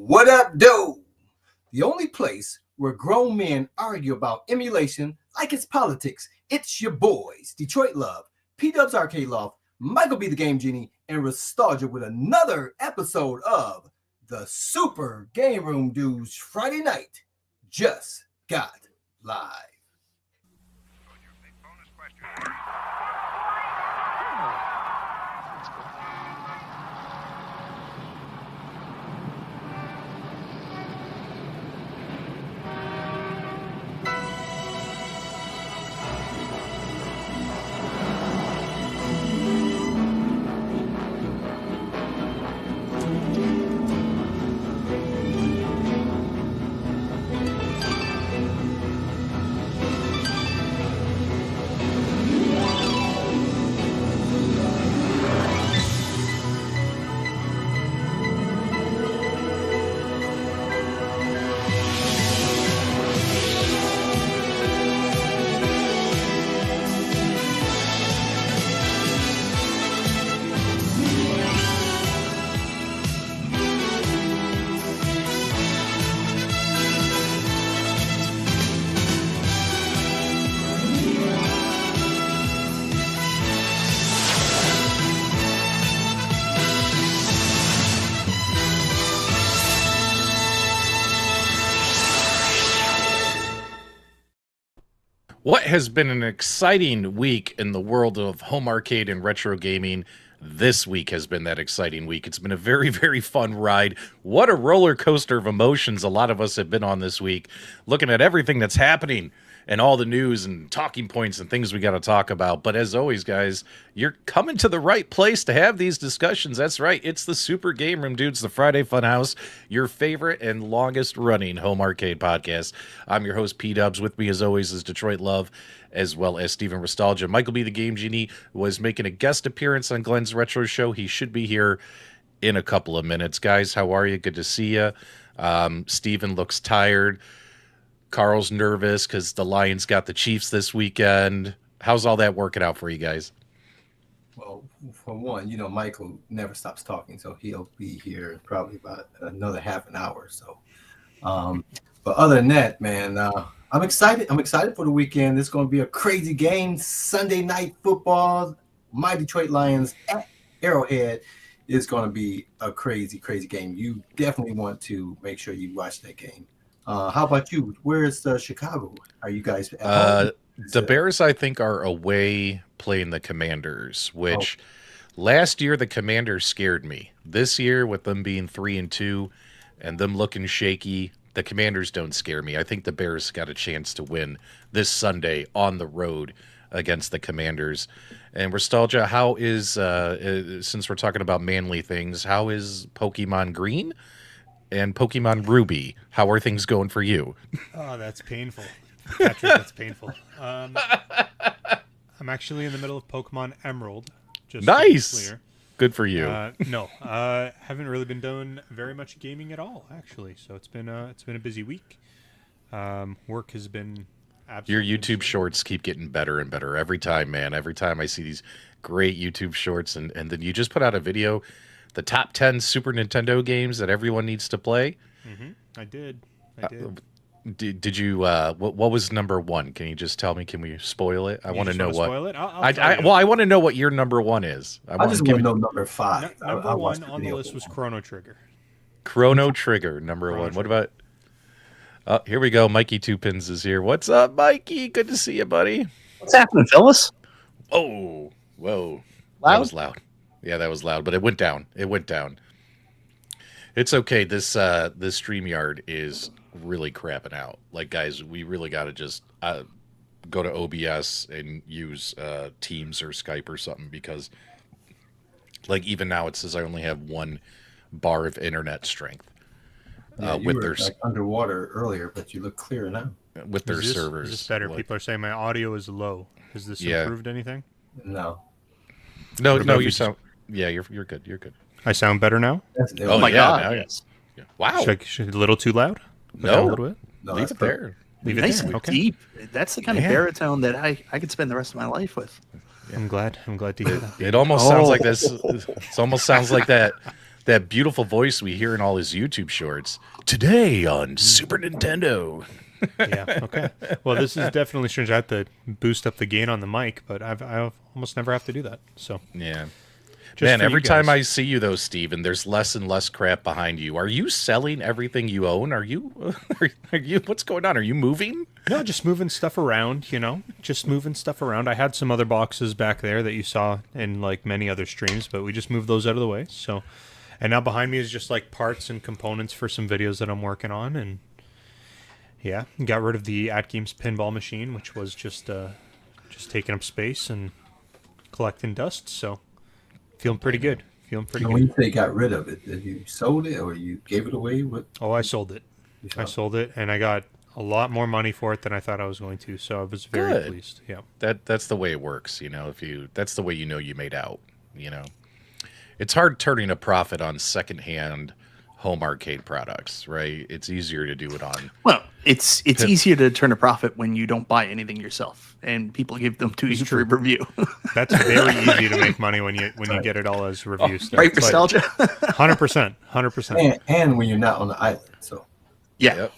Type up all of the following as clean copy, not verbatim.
What up, doe? The only place where grown men argue about emulation like it's politics. It's your boys, Detroit Love, P-Dubs Arcade Loft, Michael B. the Game Genie, and Nostalgia with another episode of the Super Game Room Dudes Friday Night Just Got Live. What has been an exciting week in the world of home arcade and retro gaming? This week has been that exciting week. It's been a very, very fun ride. What a roller coaster of emotions a lot of us have been on this week, looking at everything that's happening and all the news and talking points and things we got to talk about. But as always, guys, you're coming to the right place to have these discussions. That's right. It's the Super Game Room Dudes, the Friday Funhouse, your favorite and longest running home arcade podcast. I'm your host, P-Dubs. With me, as always, is Detroit Love, as well as Steven Nostalgia. Michael B. the Game Genie was making a guest appearance on Glen's Retro Show. He should be here in a couple of minutes. Guys, how are you? Good to see you. Steven looks tired. Carl's nervous because the Lions got the Chiefs this weekend. How's all that working out for you guys? Well, for one, Michael never stops talking, so he'll be here probably about another half an hour or so. But other than that, man, I'm excited. I'm excited for the weekend. It's going to be a crazy game. Sunday night football. My Detroit Lions at Arrowhead is going to be a crazy, crazy game. You definitely want to make sure you watch that game. How about you? Where's Chicago? Are you guys at home? The Bears, I think, are away playing the Commanders, which last year the Commanders scared me. This year, with them being 3-2 and them looking shaky, the Commanders don't scare me. I think the Bears got a chance to win this Sunday on the road against the Commanders. And Nostalgia, how is, since we're talking about manly things, how is Pokemon Green and Pokemon Ruby? How are things going for you? Oh, that's painful. Patrick, that's painful. I'm actually in the middle of Pokemon Emerald. Just nice. To be clear. Good for you. No, haven't really been doing very much gaming at all, actually. So it's been a busy week. Work has been absolutely Your YouTube shorts keep getting better and better every time, man. Every time I see these great YouTube shorts, and then you just put out a video, the top 10 Super Nintendo games that everyone needs to play. Mm-hmm. I did. Did you? What was number one? Can you just tell me? Can we spoil it? I want to know what. Spoil it? I want to know what your number one is. I just want to know number 5. Number one on the list was Chrono Trigger. Chrono Trigger, number one. What about? Oh, here we go. Mikey Two Pins is here. What's up, Mikey? Good to see you, buddy. What's happening, Phyllis? Oh, whoa. Loud? That was loud. Yeah, that was loud, but it went down. It's okay. This StreamYard is really crapping out. Like, guys, we really got to just go to OBS and use Teams or Skype or something, because, like, even now it says I only have 1 bar of internet strength. You with were their like underwater earlier, but you look clear now. With their servers. Is this better? Like, people are saying my audio is low. Has this improved anything? No, you sound. Yeah, you're good. You're good. I sound better now? Oh my God! Yes. Yeah. Wow. Should a little too loud? No. A little bit? no, Leave it there. Leave it Nice there. and Okay. deep. That's the kind of baritone that I could spend the rest of my life with. I'm glad to hear that. It almost sounds like this. It almost sounds like that that beautiful voice we hear in all his YouTube shorts. Today on Super Nintendo. Yeah. Okay. Well, this is definitely strange. I have to boost up the gain on the mic, but I almost never have to do that. So Yeah. just Man, for you every time guys. I see you, though, Steven, there's less and less crap behind you. Are you selling everything you own? Are you? Are you? What's going on? Are you moving? No, just moving stuff around, just moving stuff around. I had some other boxes back there that you saw in like many other streams, but we just moved those out of the way. So, and now behind me is just like parts and components for some videos that I'm working on. And yeah, got rid of the At Games pinball machine, which was just taking up space and collecting dust. So, feeling pretty good. Feeling pretty And when good. you say got rid of it, did you sold it or you gave it away? What? Oh, I sold it. You I sold? sold it, and I got a lot more money for it than I thought I was going to. So I was very Good. pleased. Yeah. That's the way it works. That's the way you made out. It's hard turning a profit on secondhand home arcade products, right? It's easier to do it on. Well, it's easier to turn a profit when you don't buy anything yourself, and people give them to you for review. That's very easy to make money when you get it all as review stuff. Right, nostalgia. 100%. And when you're not on the island, so Yeah. Yep.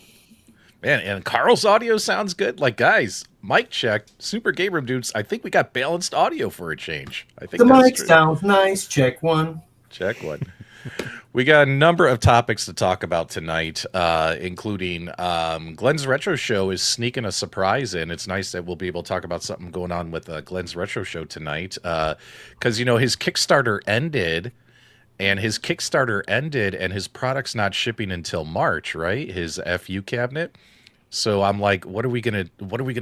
Man, and Carl's audio sounds good. Like, guys, mic check, Super Game Room dudes. I think we got balanced audio for a change. I think the that's mic true. sounds nice. Check one. Check one. We got a number of topics to talk about tonight, including Glen's Retro Show is sneaking a surprise in. It's nice that we'll be able to talk about something going on with Glen's Retro Show tonight, because his Kickstarter ended. And his Kickstarter ended, and his product's not shipping until March, right? His FU cabinet. So I'm like, what are we gonna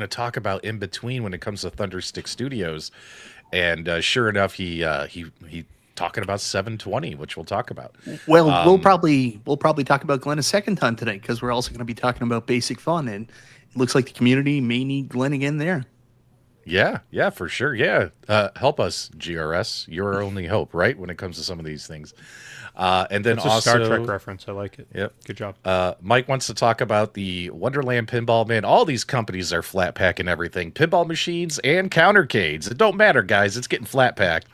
talk about in between when it comes to Thunderstick Studios? And sure enough, he talking about 720, which we'll talk about. Well, we'll probably talk about Glen a second time today, because we're also going to be talking about Basic Fun, and it looks like the community may need Glen again there. Yeah, for sure. Yeah, help us, GRS. You're our only hope, right? When it comes to some of these things. And then It's a also Star Trek reference. I like it. Yep. Good job. Mike wants to talk about the Wonderland Pinball. Man, all these companies are flat packing everything. Pinball machines and countercades. It don't matter, guys. It's getting flat packed.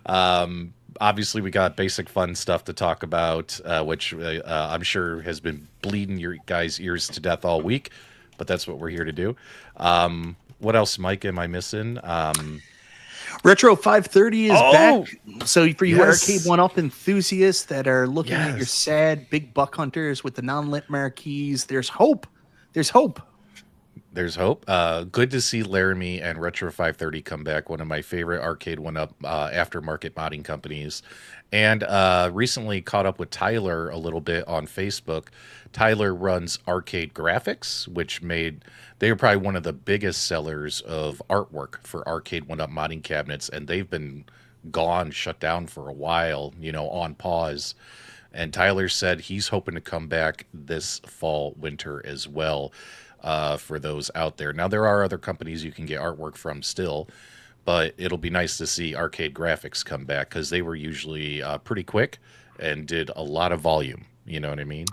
Obviously, we got basic fun stuff to talk about, which I'm sure has been bleeding your guys' ears to death all week. But that's what we're here to do. What else, Mike, am I missing? Retro530 is back. So for you Yes. arcade one-up enthusiasts that are looking at your Yes. sad big buck hunters with the non-lit marquees, there's hope. There's hope. There's hope. Good to see Laramie and Retro530 come back. One of my favorite arcade one-up aftermarket modding companies. And recently caught up with Tyler a little bit on Facebook. Tyler runs Arcade Graphics, which they were probably one of the biggest sellers of artwork for arcade one-up modding cabinets, and they've been shut down for a while, on pause. And Tyler said he's hoping to come back this fall, winter as well, for those out there. Now, there are other companies you can get artwork from still, but it'll be nice to see Arcade Graphics come back, because they were usually pretty quick and did a lot of volume. You know what I mean?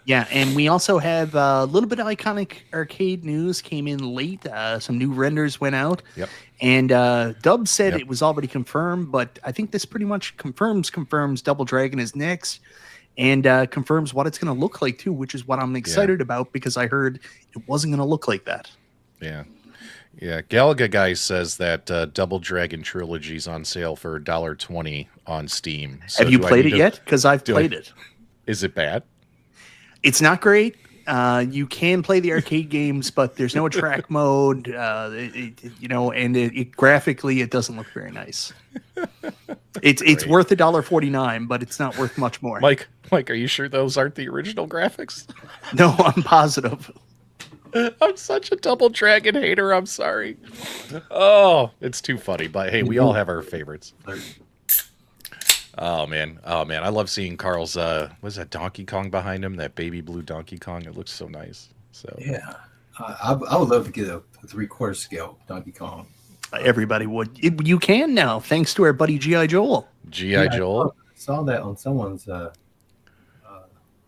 Yeah, and we also have a little bit of iconic arcade news came in late. Some new renders went out. Yep. And Dub said Yep. it was already confirmed, but I think this pretty much confirms Double Dragon is next, and confirms what it's going to look like too, which is what I'm excited about, because I heard it wasn't going to look like that. Yeah. Yeah. Galaga Guy says that Double Dragon Trilogy's on sale for $1.20 on Steam. So Have you do I played need it to- yet? Because I've do I- played it. Is it bad? It's not great. You can play the arcade games, but there's no track mode. And graphically, it doesn't look very nice. It's Great. worth $1.49, but it's not worth much more. Mike, are you sure those aren't the original graphics? No, I'm positive. I'm such a Double Dragon hater. I'm sorry. Oh, it's too funny. But hey, we all have our favorites. Oh man. I love seeing Carl's what's that Donkey Kong behind him? That baby blue Donkey Kong. It looks so nice. So Yeah, I would love to get a 3/4 scale Donkey Kong. Everybody would. You can now, thanks to our buddy G.I. Joel. G.I. Joel. I saw that on someone's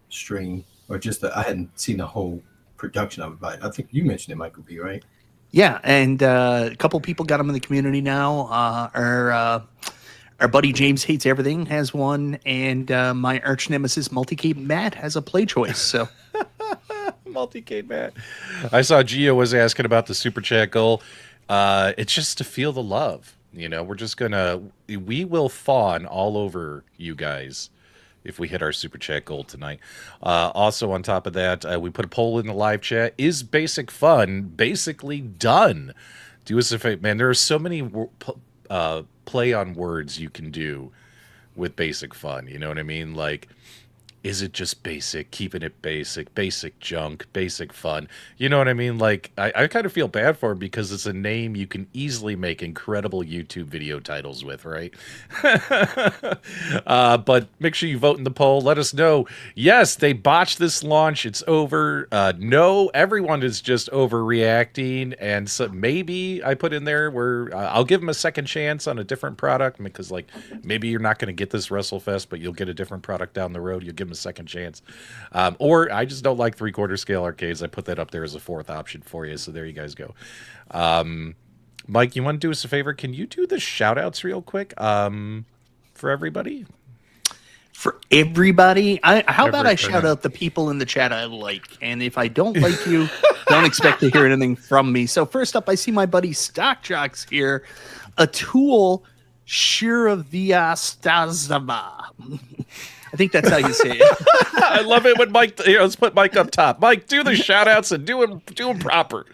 stream, or just I hadn't seen the whole production of it, but I think you mentioned it, Michael B, right? Yeah, and a couple people got them in the community now. Our buddy James Hates Everything has one, and my arch nemesis Multi-Cape Matt has a play choice. So Multi-Kate Matt. I saw Gio was asking about the super chat goal. It's just to feel the love. You know, we will fawn all over you guys if we hit our super chat goal tonight. Also, on top of that, we put a poll in the live chat. Is Basic Fun basically done? Do us a favor, man. There are so many play on words you can do with Basic Fun. You know what I mean? Like, is it just basic, keeping it basic, basic junk, basic fun? You know what I mean? Like, I kind of feel bad for him because it's a name you can easily make incredible YouTube video titles with, right? But make sure you vote in the poll. Let us know. Yes, they botched this launch. It's over. No, everyone is just overreacting. And so maybe I put in there where I'll give them a second chance on a different product because, like, maybe you're not going to get this Wrestlefest, but you'll get a different product down the road. You'll give them a second chance. Or I just don't like 3/4 scale arcades. I put that up there as a fourth option for you. So there you guys go. Mike, you want to do us a favor? Can you do the shout outs real quick for everybody? for everybody, how about I shout out the people in the chat I like? And if I don't like you, don't expect to hear anything from me. So first up, I see my buddy Stock Jocks here. Atul Shiraviastazava. I think that's how you say it. I love it when Mike, let's put Mike up top. Mike, do the shout outs and do them proper.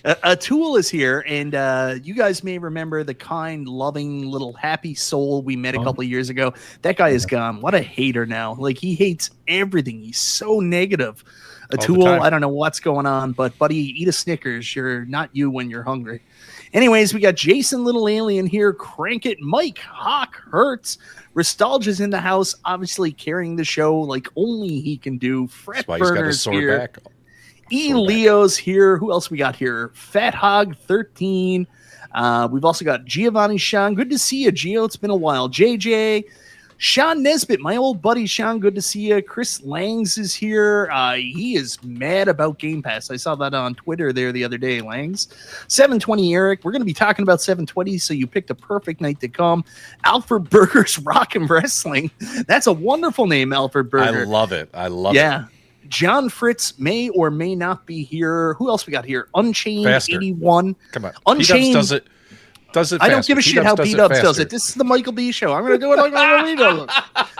Atul is here, and you guys may remember the kind, loving, little happy soul we met a couple of years ago. That guy is gone. What a hater now. Like, he hates everything. He's so negative. Atul, I don't know what's going on, but buddy, eat a Snickers. You're not you when you're hungry. Anyways, we got Jason Little Alien here, Crank It, Mike, Hawk, Hertz, Nostalgia's in the house, obviously carrying the show like only he can do. Fret Burner's here. Back. Leo's here. Who else we got here? Fat Hog 13. We've also got Giovanni Sean. Good to see you, Gio. It's been a while. JJ. Sean Nesbitt, my old buddy Sean, good to see you. Chris Langs is here. He is mad about Game Pass. I saw that on Twitter there the other day, Langs. 720 Eric, we're going to be talking about 720, so you picked a perfect night to come. Alfred Burger's Rock and Wrestling. That's a wonderful name, Alfred Burger. I love it. I love it. Yeah. John Fritz may or may not be here. Who else we got here? Unchained Faster. 81. Come on. Unchained does it. I don't give a shit how B-Dubs does it. This is the Michael B show. I'm going to do it like Michael B does it.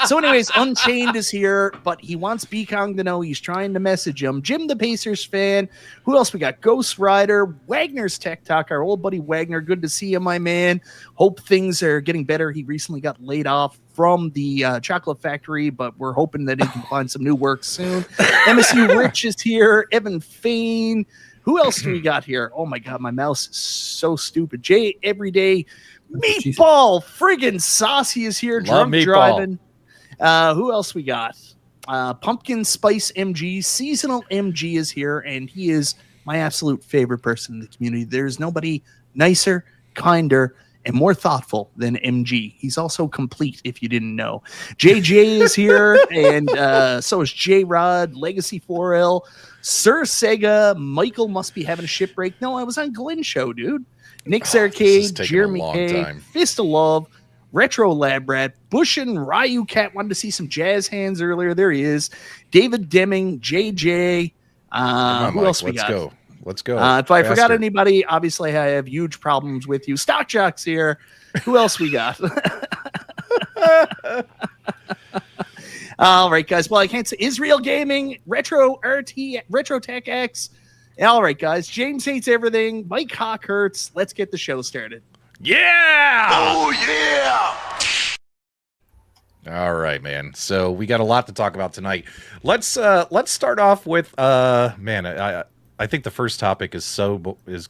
So anyways, Unchained is here, but he wants B-Kong to know he's trying to message him. Jim the Pacers fan. Who else we got? Ghost Rider. Wagner's Tech Talk. Our old buddy Wagner. Good to see you, my man. Hope things are getting better. He recently got laid off from the chocolate factory, but we're hoping that he can find some new work soon. MSU Rich is here. Evan Fain. Who else do we got here? Oh my God, my mouse is so stupid. Jay Everyday Meatball friggin' Saucy is here. Drunk driving. Who else we got? Pumpkin Spice MG. Seasonal MG is here, and he is my absolute favorite person in the community. There's nobody nicer, kinder, and more thoughtful than MG. He's also complete, if you didn't know. JJ is here, and so is J-Rod, Legacy 4L, Sir Sega. Michael must be having a ship break. No, I was on Glen show, dude. Nick's Arcade, Jeremy K, Fist of Love, Retro Lab Rat, Bush and Ryu Cat wanted to see some jazz hands earlier. There he is. David Deming, JJ. Who else we got? Let's go. If I forgot anybody, obviously I have huge problems with you. Stock Jocks here. Who else we got? All right, guys. Well, I can't say Israel Gaming, Retro Tech X. All right, guys. James Hates Everything. Mike Hawk Hurts. Let's get the show started. Yeah! Oh, yeah! All right, man. So we got a lot to talk about tonight. Let's start off with I think the first topic is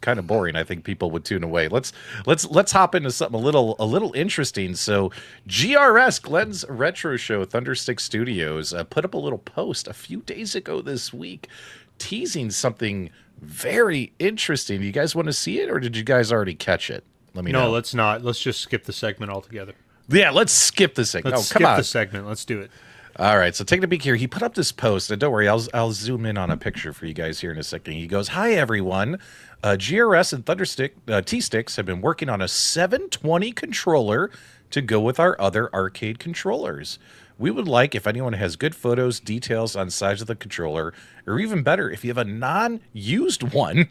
kind of boring. I think people would tune away. Let's hop into something a little interesting. So GRS, Glen's Retro Show, Thunderstick Studios, put up a little post a few days ago this week, teasing something very interesting. You guys want to see it, or did you guys already catch it? Let me know. No, let's not. Let's just skip the segment altogether. Yeah, let's skip the segment. Let's skip the segment. Let's do it. All right, so taking a peek here. He put up this post, and don't worry, I'll zoom in on a picture for you guys here in a second. He goes, "Hi everyone, GRS and Thunderstick T-Sticks have been working on a 720 controller to go with our other arcade controllers. We would like, if anyone has good photos, details on size of the controller, or even better, if you have a non-used one,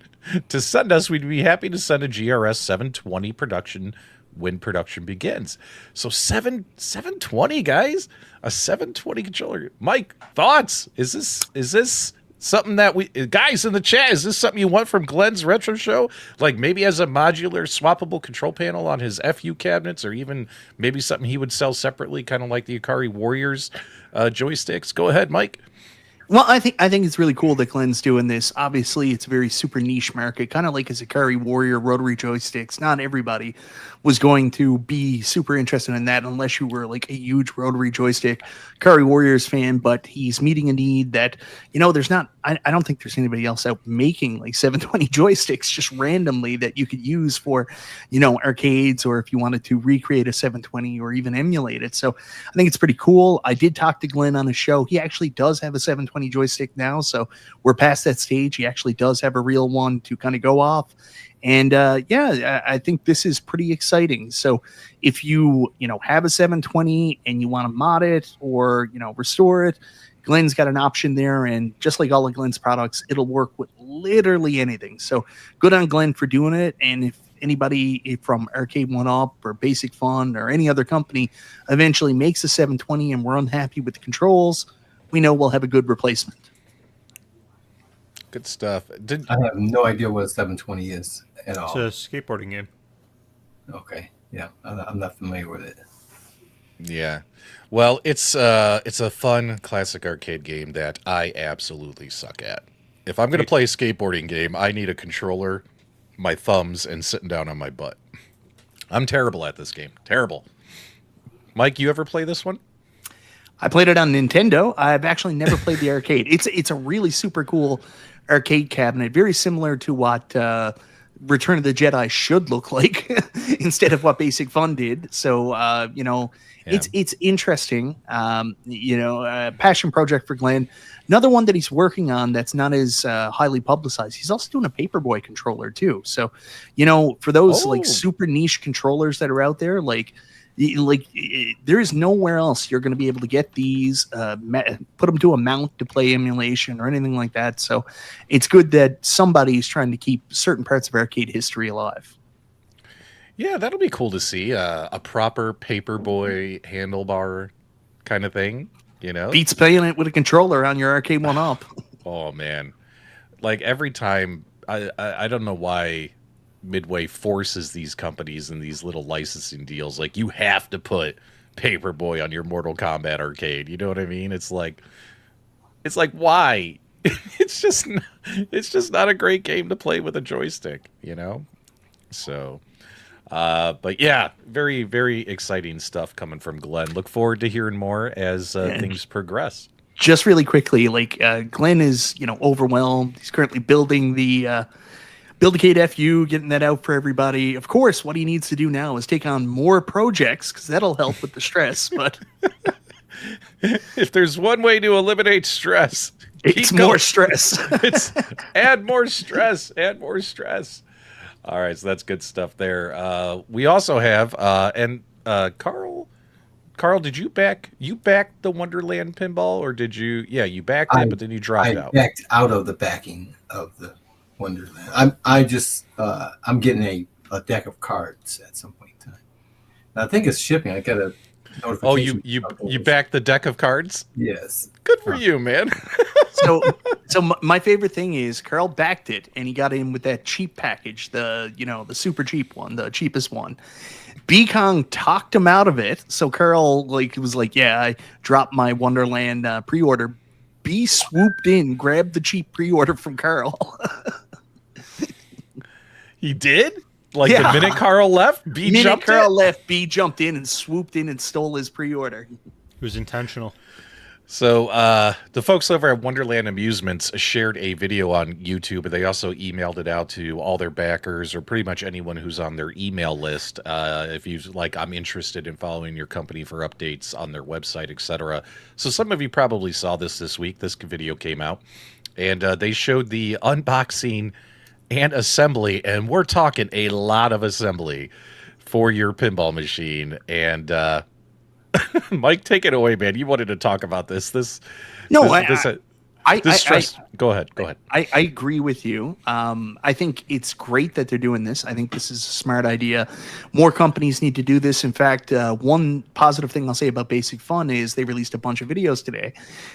to send us. We'd be happy to send a GRS 720 production when production begins. So 720, guys, a 720 controller. Mike, thoughts? Is this something that guys in the chat, is this something you want from Glen's Retro Show? Like maybe as a modular swappable control panel on his FU cabinets, or even maybe something he would sell separately, kind of like the Ikari Warriors joysticks. Go ahead, Mike. Well, I think it's really cool that Glen's doing this. Obviously, it's a very super niche market, kind of like his Ikari Warrior rotary joysticks. Not everybody was going to be super interested in that unless you were like a huge rotary joystick Ikari Warriors fan, but he's meeting a need that, there's not, I don't think there's anybody else out making like 720 joysticks just randomly that you could use for, arcades, or if you wanted to recreate a 720 or even emulate it. So I think it's pretty cool. I did talk to Glen on a show. He actually does have a 720 joystick now, so we're past that stage. He actually does have a real one to kind of go off. And I think this is pretty exciting. So if you have a 720 and you want to mod it or restore it, Glen's got an option there. And just like all of Glen's products, it'll work with literally anything. So good on Glen for doing it. And if anybody from Arcade One Up or Basic Fun or any other company eventually makes a 720 and we're unhappy with the controls, we know we'll have a good replacement. Good stuff. I have no idea what a 720 is at all. It's a skateboarding game. Okay. Yeah. I'm not familiar with it. Yeah. Well, it's a fun classic arcade game that I absolutely suck at. If I'm going to play a skateboarding game, I need a controller, my thumbs, and sitting down on my butt. I'm terrible at this game. Terrible. Mike, you ever play this one? I played it on Nintendo. I've actually never played the arcade. It's a really super cool arcade cabinet, very similar to what Return of the Jedi should look like instead of what Basic Fun did. So it's interesting. Passion project for Glen. Another one that he's working on that's not as highly publicized. He's also doing a Paperboy controller too. So for those like super niche controllers that are out there, like there is nowhere else you're going to be able to get these, put them to a mount to play emulation or anything like that. So it's good that somebody's trying to keep certain parts of arcade history alive. Yeah, that'll be cool to see. A proper Paperboy handlebar kind of thing, Beats playing it with a controller on your Arcade One Up. Oh, man. Like every time, I don't know why Midway forces these companies and these little licensing deals. Like, you have to put Paperboy on your Mortal Kombat arcade. You know what I mean? It's like, why? it's just not a great game to play with a joystick, So, but yeah, very, very exciting stuff coming from Glen. Look forward to hearing more as things progress. Just really quickly, Glen is, overwhelmed. He's currently building the Build-A-Cade FU, getting that out for everybody. Of course, what he needs to do now is take on more projects because that'll help with the stress. But if there's one way to eliminate stress, it's more stress. It's add more stress. Add more stress. All right, so that's good stuff there. We also have Carl, did you back the Wonderland Pinball, or did you? Yeah, you backed it, but then you dropped out. I backed out of the backing of the Wonderland. I'm getting a deck of cards at some point in time. I think it's shipping. I got a notification. Oh, you backed the deck of cards? Yes. Good for you, man. So my favorite thing is Carl backed it and he got in with that cheap package, the super cheap one, the cheapest one. B-Kong talked him out of it. So Carl was like, yeah, I dropped my Wonderland pre-order. B swooped in, grabbed the cheap pre-order from Carl. He did? The minute Carl left, B jumped in and swooped in and stole his pre-order. It was intentional. So the folks over at Wonderland Amusements shared a video on YouTube, and they also emailed it out to all their backers or pretty much anyone who's on their email list. If you I'm interested in following your company for updates on their website, etc. So some of you probably saw this week. This video came out, and they showed the unboxing and assembly, and we're talking a lot of assembly for your pinball machine. And Mike, take it away, man. You wanted to talk about this. No, Go ahead. I agree with you. I think it's great that they're doing this. I think this is a smart idea. More companies need to do this. In fact, one positive thing I'll say about Basic Fun is they released a bunch of videos today.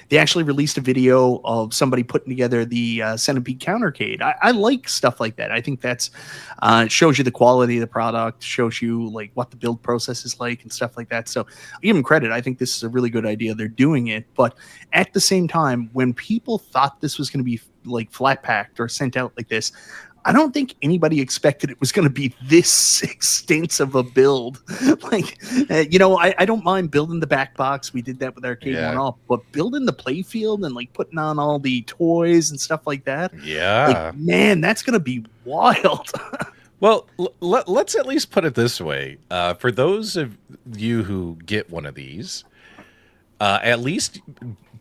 They actually released a video of somebody putting together the Centipede Countercade. I like stuff like that. I think that's shows you the quality of the product, shows you like what the build process is like and stuff like that. So I give them credit. I think this is a really good idea. They're doing it. But at the same time, when people thought this was going to be like flat packed or sent out like this, I don't think anybody expected it was going to be this extensive a build. Like, I don't mind building the back box. We did that with Arcade One Up, but building the play field and like putting on all the toys and stuff like that. Yeah, like, man, that's going to be wild. Well, let's at least put it this way. For those of you who get one of these, at least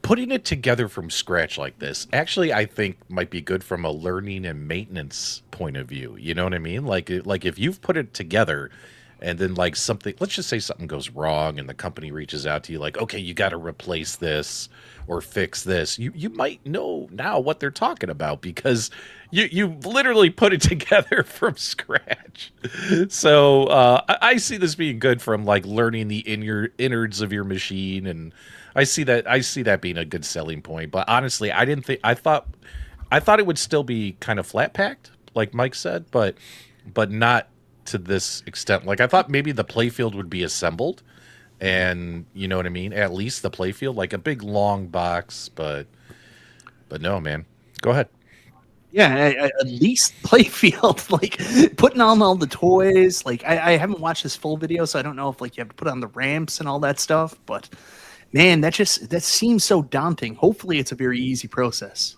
putting it together from scratch like this, actually, I think might be good from a learning and maintenance point of view. You know what I mean? Like if you've put it together and then like something, let's just say something goes wrong and the company reaches out to you like, okay, you got to replace this or fix this. You might know now what they're talking about because you literally put it together from scratch. So I see this being good from like learning the innards of your machine, and I see that being a good selling point. But honestly, I thought it would still be kind of flat packed, like Mike said, but not to this extent. Like I thought maybe the playfield would be assembled, and you know what I mean? At least the playfield, like a big long box, but no, man. Go ahead. Yeah, at least playfield, like putting on all the toys. Like I haven't watched this full video, so I don't know if like you have to put on the ramps and all that stuff. But man, that seems so daunting. Hopefully, it's a very easy process.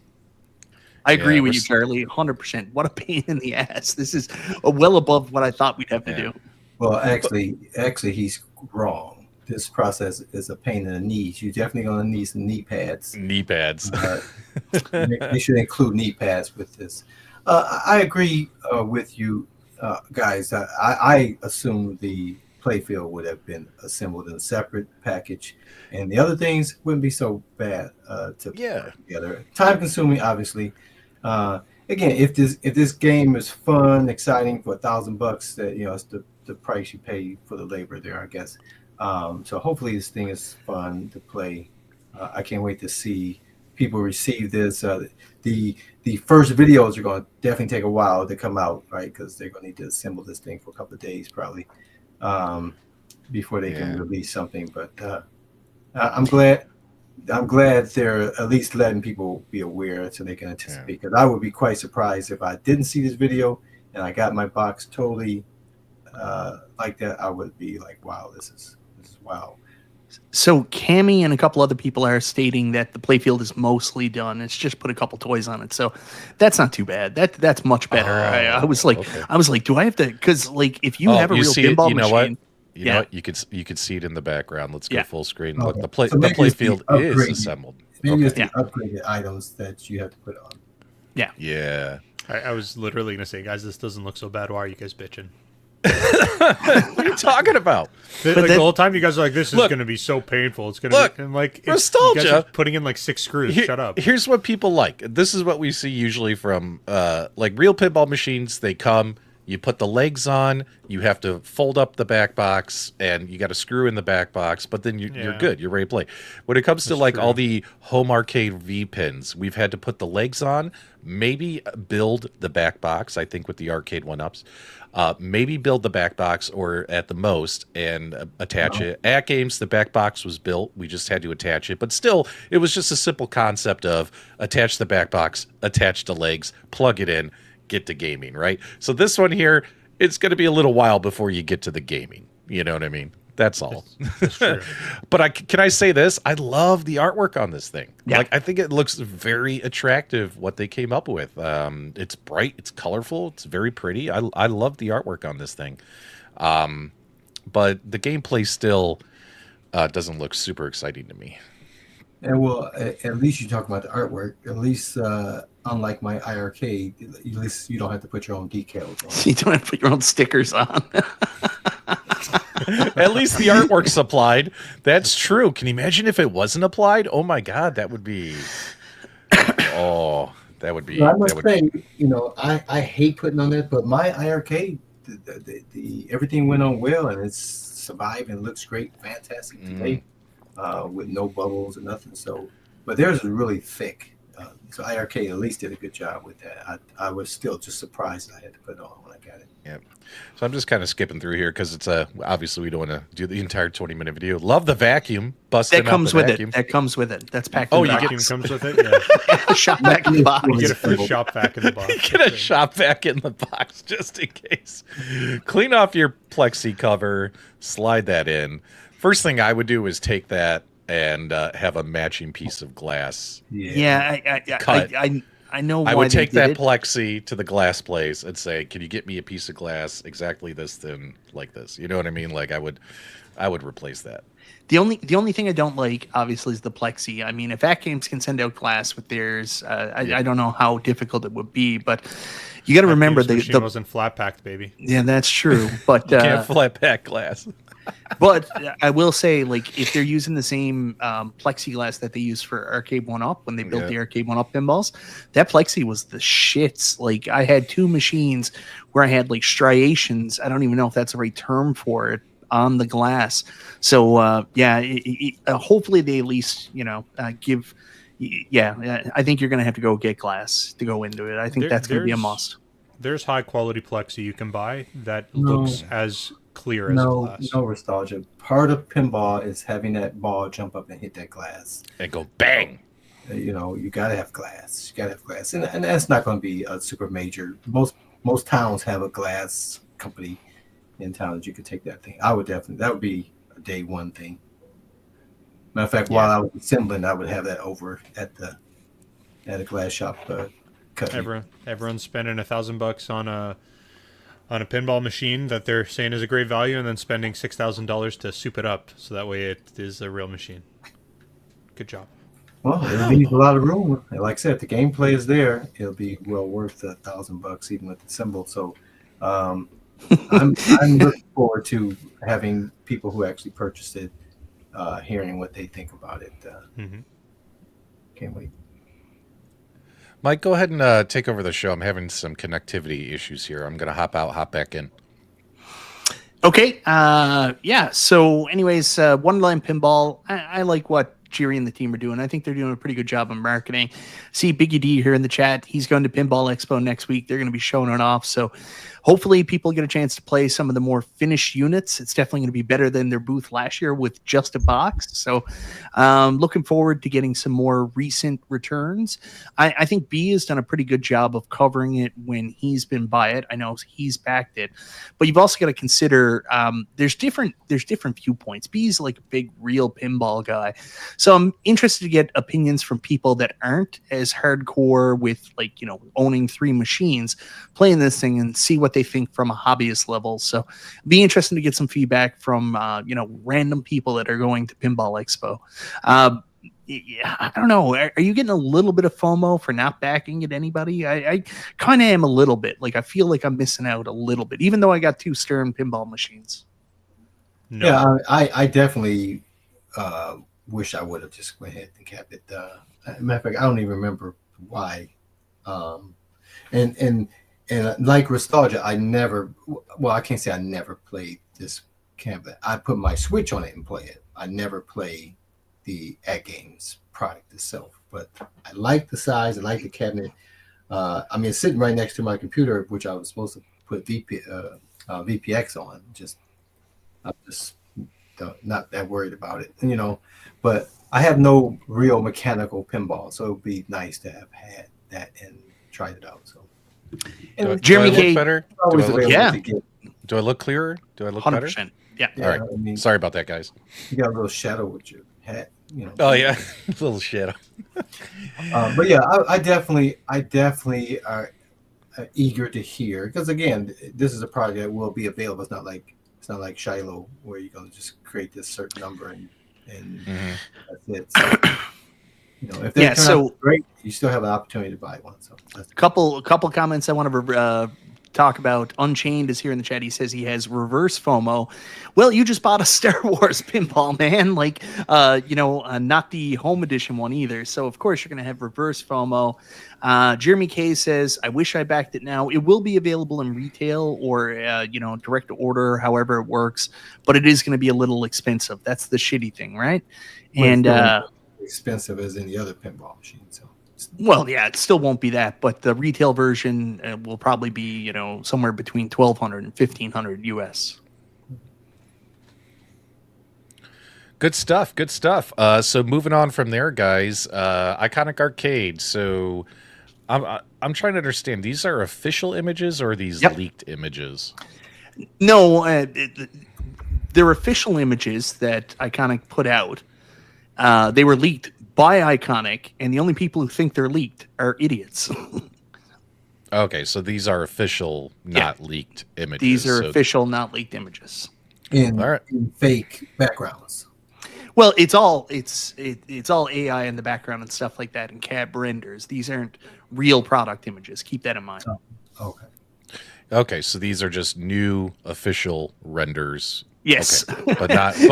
I agree with you, Charlie, 100%. What a pain in the ass. This is well above what I thought we'd have to do. Well, actually, he's wrong. This process is a pain in the knees. You're definitely going to need some knee pads. Knee pads. You should include knee pads with this. I agree with you guys. I assume the playfield would have been assembled in a separate package, and the other things wouldn't be so bad to put together. Time consuming, obviously. Again, if this game is fun, exciting for $1,000, that it's the price you pay for the labor there, I guess. So hopefully this thing is fun to play. I can't wait to see people receive this. The first videos are going to definitely take a while to come out, right? Because they're going to need to assemble this thing for a couple of days probably before they can release something. But I'm glad they're at least letting people be aware so they can anticipate. Because I would be quite surprised if I didn't see this video and I got my box totally like that. I would be like, wow, this is wow. So Cammy and a couple other people are stating that the playfield is mostly done. It's just put a couple toys on it, so that's not too bad. That's much better. I was like, do I have to? Because like, if you have a real pinball machine, you know what? You could see it in the background. Let's go full screen. Look, the playfield is assembled. Maybe it's the upgraded items that you have to put on. Yeah. I was literally gonna say, guys, this doesn't look so bad. Why are you guys bitching? What are you talking about? The whole time you guys are like, this is going to be so painful. It's going to be, I'm like, nostalgia. You guys are putting in like 6 screws. Shut up. Here's what people like. This is what we see usually from like real pinball machines. They come, you put the legs on, you have to fold up the back box, and you got to screw in the back box, but then you're good. You're ready to play. When it comes to like all the home arcade V pins, we've had to put the legs on, maybe build the back box, I think with the arcade 1-ups. Maybe build the back box or at the most and attach it. At games, the back box was built. We just had to attach it. But still, it was just a simple concept of attach the back box, attach the legs, plug it in, get to gaming, right? So this one here, it's going to be a little while before you get to the gaming. You know what I mean? That's all. That's true. But can I say this? I love the artwork on this thing. Yeah. Like, I think it looks very attractive what they came up with. It's bright, it's colorful, it's very pretty. I love the artwork on this thing. But the gameplay still doesn't look super exciting to me. And well, at least you talk about the artwork. At least unlike my IRK, at least you don't have to put your own decals on. You don't have to put your own stickers on. At least the artwork's applied. That's true. Can you imagine if it wasn't applied? Oh my God, that would be. Oh, that would be. I must say, I hate putting on that, but my IRK, the everything went on well, and it's survived and looks great, fantastic today, with no bubbles or nothing. So, but theirs is really thick. So IRK at least did a good job with that. I was still just surprised I had to put it on when I got it. Yeah. So I'm just kind of skipping through here because it's obviously we don't want to do the entire 20-minute video. Love the vacuum. Busting that comes out the with vacuum. it. That comes with it. That's packed. Oh, in the vacuum box. comes with it. Yeah. Shop vac in the box. You get a free shop vac in the box. Get a shop vac in the box just in case. Clean off your plexi cover. Slide that in. First thing I would do is take that and have a matching piece of glass. Yeah, Cut. I know. I why would take they that did it. plexi to the glass place and say, "Can you get me a piece of glass exactly this thin, like this?" You know what I mean? Like I would replace that. The only thing I don't like, obviously, is the plexi. I mean, if Games can send out glass with theirs, I don't know how difficult it would be, but you got to remember the wasn't flat packed, baby. Yeah, that's true. But You can't flat pack glass. But I will say, like, if they're using the same plexiglass that they used for Arcade 1-Up when they built the Arcade 1-Up pinballs, that plexi was the shits. Like, I had two machines where I had, like, striations. I don't even know if that's the right term for it on the glass. So, hopefully they at least, give... Yeah, I think you're going to have to go get glass to go into it. I think that's going to be a must. There's high-quality plexi you can buy that looks as clear as glass. No nostalgia. Part of pinball is having that ball jump up and hit that glass and go bang. You gotta have glass. And that's not going to be a super major. Most towns have a glass company in town that you could take that thing. That would be a day one thing. Matter of fact, while I was assembling, I would have that over at a glass shop. Everyone's spending $1,000 on a pinball machine that they're saying is a great value, and then spending $6,000 to soup it up, so that way it is a real machine. Good job. Well, it leaves a lot of room. Like I said, if the gameplay is there, it'll be well worth $1,000 even with the symbol. So, I'm looking forward to having people who actually purchased it, hearing what they think about it. Can't wait. Mike, go ahead and take over the show. I'm having some connectivity issues here. I'm going to hop back in. Okay. So anyways, Wonderland Pinball, I like what Jerry and the team are doing. I think they're doing a pretty good job of marketing. See Biggie D here in the chat. He's going to Pinball Expo next week. They're going to be showing it off. So hopefully people get a chance to play some of the more finished units. It's definitely going to be better than their booth last year with just a box. So looking forward to getting some more recent returns. I think B has done a pretty good job of covering it when he's been by it. I know he's backed it, but you've also got to consider there's different viewpoints. B's like a big real pinball guy. So I'm interested to get opinions from people that aren't as hardcore with, like, owning 3 machines, playing this thing, and see what they think from a hobbyist level. So it'd be interesting to get some feedback from, random people that are going to Pinball Expo. I don't know. Are you getting a little bit of FOMO for not backing it? Anybody? I kind of am a little bit. Like, I feel like I'm missing out a little bit, even though I got 2 Stern pinball machines. No. Yeah, I definitely wish I would have just went ahead and kept it. Matter of fact, I don't even remember why. And like Nostalgia, I can't say I never played this cabinet. I put my Switch on it and play it. I never play the Games product itself, but I like the size. I like the cabinet. It's sitting right next to my computer, which I was supposed to put VPX on. I'm just not that worried about it, But I have no real mechanical pinball, so it would be nice to have had that and tried it out. So, Jeremy do I look better? Do I look clearer? Do I look 100%. better? Yeah. All right. Sorry about that, guys. You got a little shadow with your hat. Oh yeah, a little shadow. But yeah, I definitely are eager to hear, because again, this is a product that will be available. It's not like Shiloh where you're going to just create this certain number and that's it. So, if they Yeah, turn so- out great, you still have an opportunity to buy one. So that's Couple comments I want to talk about. Unchained is here in the chat. He says he has reverse FOMO. Well, you just bought a Star Wars pinball, man. Like, not the home edition one either. So of course you're going to have reverse FOMO. Jeremy K says, I wish I backed it now. It will be available in retail or direct to order, however it works, but it is going to be a little expensive. That's the shitty thing, right? Well, And expensive as any other pinball machine. So well, yeah, it still won't be that, but the retail version will probably be, somewhere between $1,200 and $1,500 US. Good stuff. Good stuff. So moving on from there, guys, Iconic Arcade. So I'm trying to understand, these are official images or are these leaked images? No, they're official images that Iconic put out. They were leaked by Iconic, and the only people who think they're leaked are idiots. Okay, so these are official, not leaked images. These are official, not leaked images. in All right. fake backgrounds. Well, it's all AI in the background and stuff like that, and CAD renders. These aren't real product images. Keep that in mind. Oh, okay. Okay, so these are just new official renders. Yes. Okay.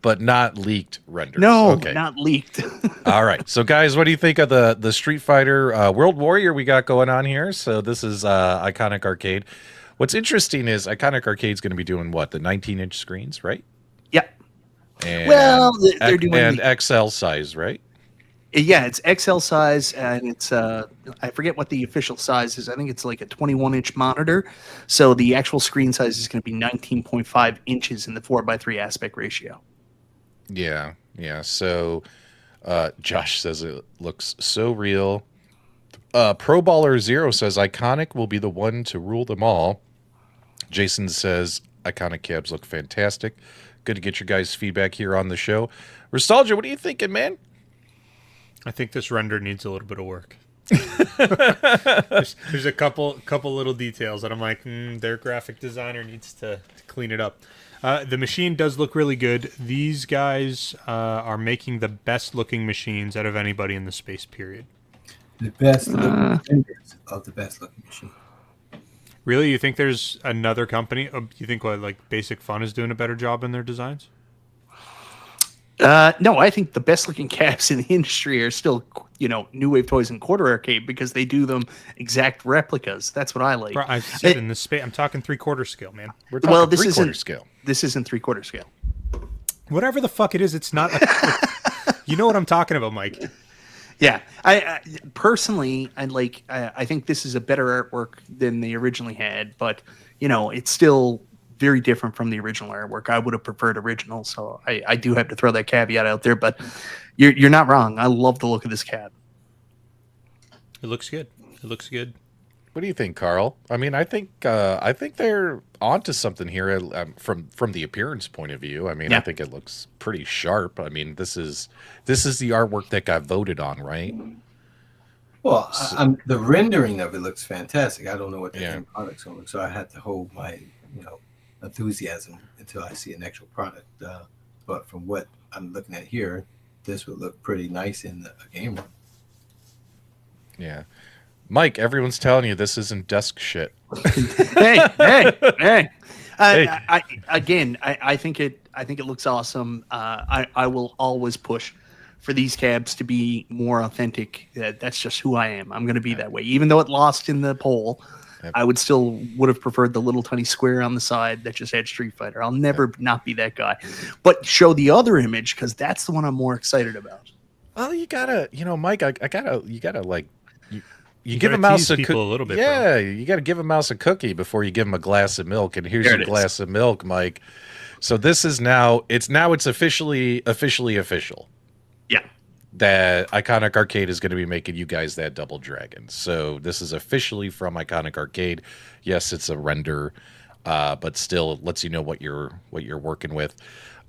but not leaked renders. No, okay. not leaked. All right. So guys, what do you think of the Street Fighter World Warrior we got going on here? So this is Iconic Arcade. What's interesting is Iconic Arcade's going to be doing what? The 19-inch screens, right? Yeah. And Well, they're doing XL size, right? Yeah, it's XL size, and it's I forget what the official size is. I think it's like a 21-inch monitor. So the actual screen size is going to be 19.5 inches in the 4:3 aspect ratio. Yeah. So Josh says it looks so real. Pro Baller Zero says Iconic will be the one to rule them all. Jason says Iconic cabs look fantastic. Good to get your guys' feedback here on the show. Nostalgia, what are you thinking, man? I think this render needs a little bit of work. there's a couple little details that I'm like, their graphic designer needs to clean it up. The machine does look really good. These guys are making the best looking machines out of anybody in the space period. The best looking vendors of the best looking machine. Really? You think there's another company? You think like Basic Fun is doing a better job in their designs? No, I think the best looking cabs in the industry are still, New Wave Toys and Quarter Arcade because they do them exact replicas. That's what I like. Bro, I said in the space, I'm talking 3/4 scale, man. We're talking three-quarter scale. This isn't 3/4 scale. Whatever the fuck it is, it's not. You know what I'm talking about, Mike. Yeah, I personally, I think this is a better artwork than they originally had, but it's still very different from the original artwork. I would have preferred original, so I do have to throw that caveat out there. But you're not wrong. I love the look of this cab. It looks good. It looks good. What do you think, Carl? I mean, I think they're onto something here from the appearance point of view. I mean, I think it looks pretty sharp. I mean, this is the artwork that got voted on, right? Well, the rendering of it looks fantastic. I don't know what the end product's going to look, so I had to hold my enthusiasm until I see an actual product. But from what I'm looking at here, this would look pretty nice in a game room. Yeah. Mike, everyone's telling you this isn't desk shit. hey. I think it looks awesome. I will always push for these cabs to be more authentic. That's just who I am. I'm going to be that way. Even though it lost in the poll, I would have preferred the little tiny square on the side that just had Street Fighter. I'll never not be that guy. But show the other image because that's the one I'm more excited about. Well, you gotta, Mike, you gotta like. You give a mouse a little bit. Yeah, you got to give a mouse a cookie before you give him a glass of milk. And here's your glass of milk, Mike. So this is it's officially official. Yeah. That Iconic Arcade is going to be making you guys that Double Dragon. So this is officially from Iconic Arcade. Yes, it's a render, but still it lets you know what you're working with.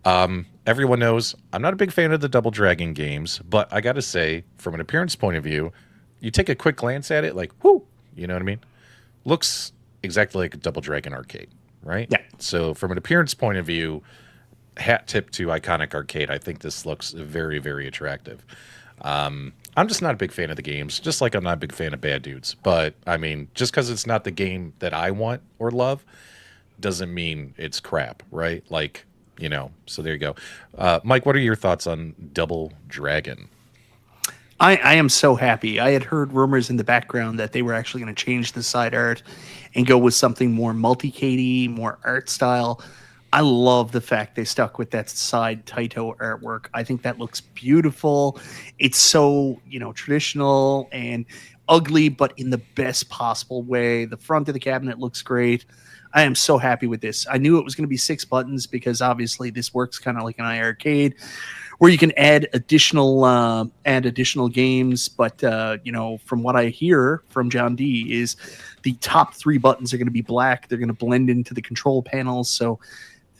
Everyone knows I'm not a big fan of the Double Dragon games, but I got to say, from an appearance point of view, you take a quick glance at it, like, whoo, you know what I mean? Looks exactly like a Double Dragon arcade, right? Yeah. So from an appearance point of view, hat tip to Iconic Arcade. I think this looks very, very attractive. I'm just not a big fan of the games, just like I'm not a big fan of Bad Dudes. But I mean, just because it's not the game that I want or love doesn't mean it's crap, right? Like, you know, so there you go. Mike, what are your thoughts on Double Dragon? I am so happy. I had heard rumors in the background that they were actually going to change the side art and go with something more multi-Katy, more art style. I love the fact they stuck with that side Taito artwork. I think that looks beautiful. It's so, you know, traditional and ugly, but in the best possible way. The front of the cabinet looks great. I am so happy with this. I knew it was going to be 6 buttons because obviously this works kind of like an iArcade where you can add additional games. But, you know, from what I hear from John D is the top 3 buttons are going to be black. They're going to blend into the control panels. So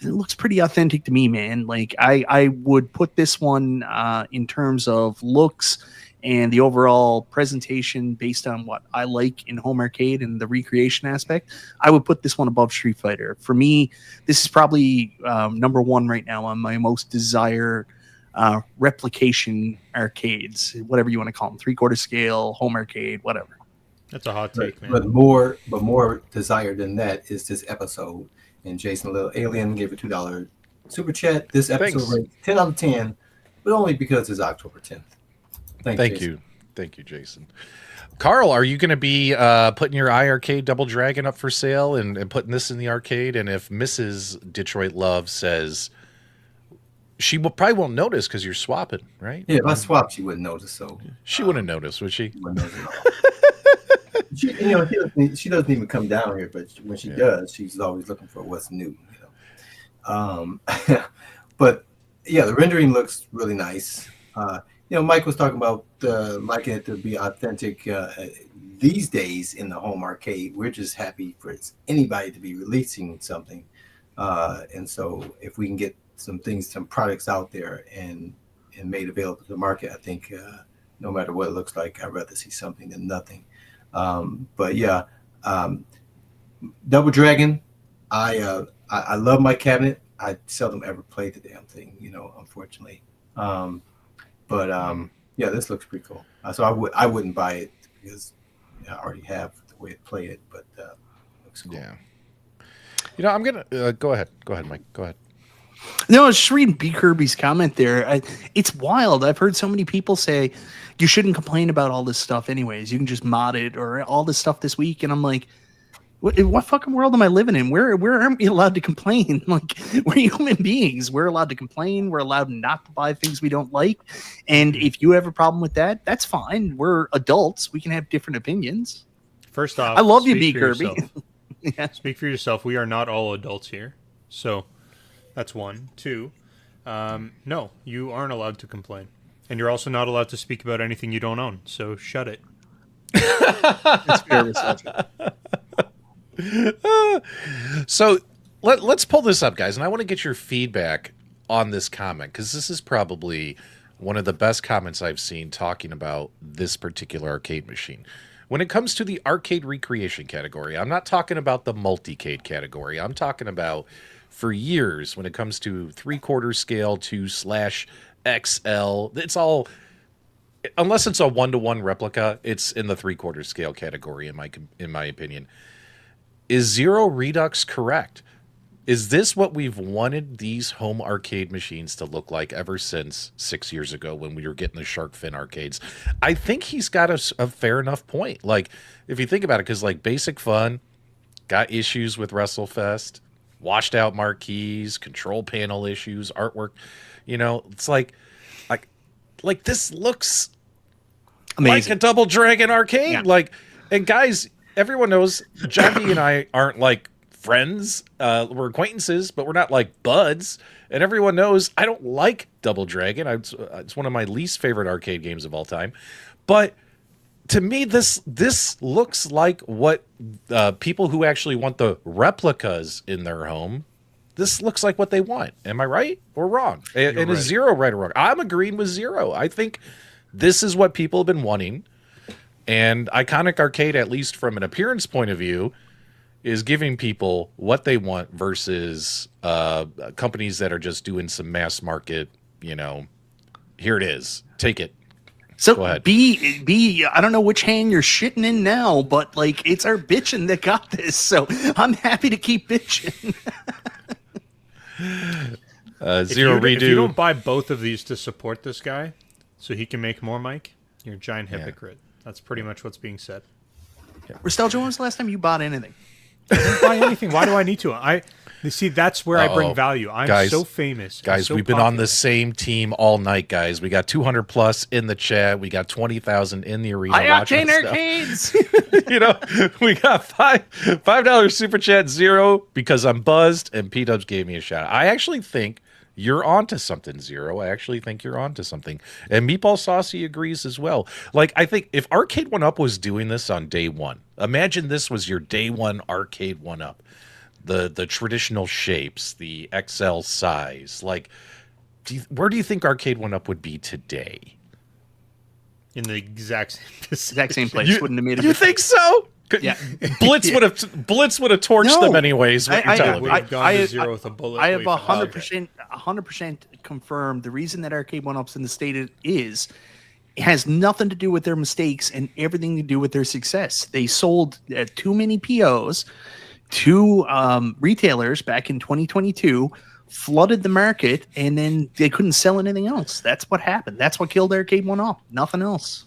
it looks pretty authentic to me, man. Like I would put this one in terms of looks and the overall presentation based on what I like in home arcade and the recreation aspect. I would put this one above Street Fighter. For me, this is probably number 1 right now on my most desired replication arcades, whatever you want to call them, 3/4 scale, home arcade, whatever. That's a hot take, man. But more desired than that is this episode. And Jason Little Alien gave a $2 super chat. This episode rates 10 out of 10, but only because it's October 10th. Thank you, Jason. Carl, are you going to be putting your iArcade Double Dragon up for sale and putting this in the arcade? And if Mrs. Detroit Love says she probably won't notice because you're swapping, right? Yeah, if I swap, she wouldn't notice. So she wouldn't notice, would she? She wouldn't notice at all. She doesn't even come down here, but when she does, she's always looking for what's new. You know, but yeah, the rendering looks really nice. You know, Mike was talking about liking it to be authentic. These days in the home arcade, we're just happy for anybody to be releasing something, and so if we can get some products out there and made available to the market, I think no matter what it looks like, I'd rather see something than nothing. But yeah, Double Dragon, I love my cabinet. I seldom ever play the damn thing, you know, unfortunately. But yeah, this looks pretty cool. So I wouldn't buy it because I already have the way to play it, but looks cool. Yeah. You know, I'm gonna go ahead, Mike. Go ahead. No, I was just reading B. Kirby's comment there. It's wild. I've heard so many people say you shouldn't complain about all this stuff anyways. You can just mod it or all this stuff this week. And I'm like, what fucking world am I living in? Where aren't we allowed to complain? Like, we're human beings. We're allowed to complain. We're allowed not to buy things we don't like. And if you have a problem with that, that's fine. We're adults. We can have different opinions. First off, I love you, B. Kirby. Yeah. Speak for yourself. We are not all adults here. So that's 1. 2, no, you aren't allowed to complain. And you're also not allowed to speak about anything you don't own. So shut it. It's fair reception. So let's pull this up, guys. And I want to get your feedback on this comment because this is probably one of the best comments I've seen talking about this particular arcade machine. When it comes to the arcade recreation category, I'm not talking about the multi-cade category. I'm talking about for years when it comes to 3/4 scale to /XL. It's all, unless it's a 1-to-1 replica, it's in the 3/4 scale category in my opinion. Is Zero Redux correct? Is this what we've wanted these home arcade machines to look like ever since 6 years ago when we were getting the shark fin arcades? I think he's got a fair enough point. Like, if you think about it, because like Basic Fun got issues with Wrestlefest, washed out marquees, control panel issues, artwork. You know, it's like this looks amazing. Like a Double Dragon arcade. Yeah. Like, and guys, everyone knows John D and I aren't like friends. We're acquaintances, but we're not like buds. And everyone knows I don't like Double Dragon. It's one of my least favorite arcade games of all time. But to me, this looks like what people who actually want the replicas in their home, this looks like what they want. Am I right or wrong? And right. Is Zero right or wrong? I'm agreeing with Zero. I think this is what people have been wanting. And Iconic Arcade, at least from an appearance point of view, is giving people what they want versus companies that are just doing some mass market, you know, here it is, take it. Go ahead. B, I don't know which hand you're shitting in now, but like it's our bitching that got this, so I'm happy to keep bitching. Zero redo. If you don't buy both of these to support this guy, so he can make more, Mike, you're a giant hypocrite. That's pretty much what's being said. Nostalgia, when was the last time you bought anything? I didn't buy anything. Why do I need to? You see, that's where I bring value. I'm so famous. Guys, so we've been on the same team all night, guys. We got 200 plus in the chat. We got 20,000 in the arena. Octane Arcades! You know, we got $5 super chat, Zero, because I'm buzzed, and P-Dubs gave me a shout. I actually think you're onto something, Zero. I actually think you're onto something. And Meatball Saucy agrees as well. Like, I think if Arcade 1-Up was doing this on day one, imagine this was your day one Arcade 1-Up. The traditional shapes, the XL size. Like, where do you think Arcade 1-Up would be today? In the exact same place. Wouldn't have made You think so? Yeah. Blitz would have torched them anyways. What you're telling me. I have 100% confirmed the reason that Arcade 1-Up's in the state it is, it has nothing to do with their mistakes and everything to do with their success. They sold too many POs to retailers back in 2022, flooded the market, and then they couldn't sell anything else. That's what happened. That's what killed Arcade 1-Up. Nothing else.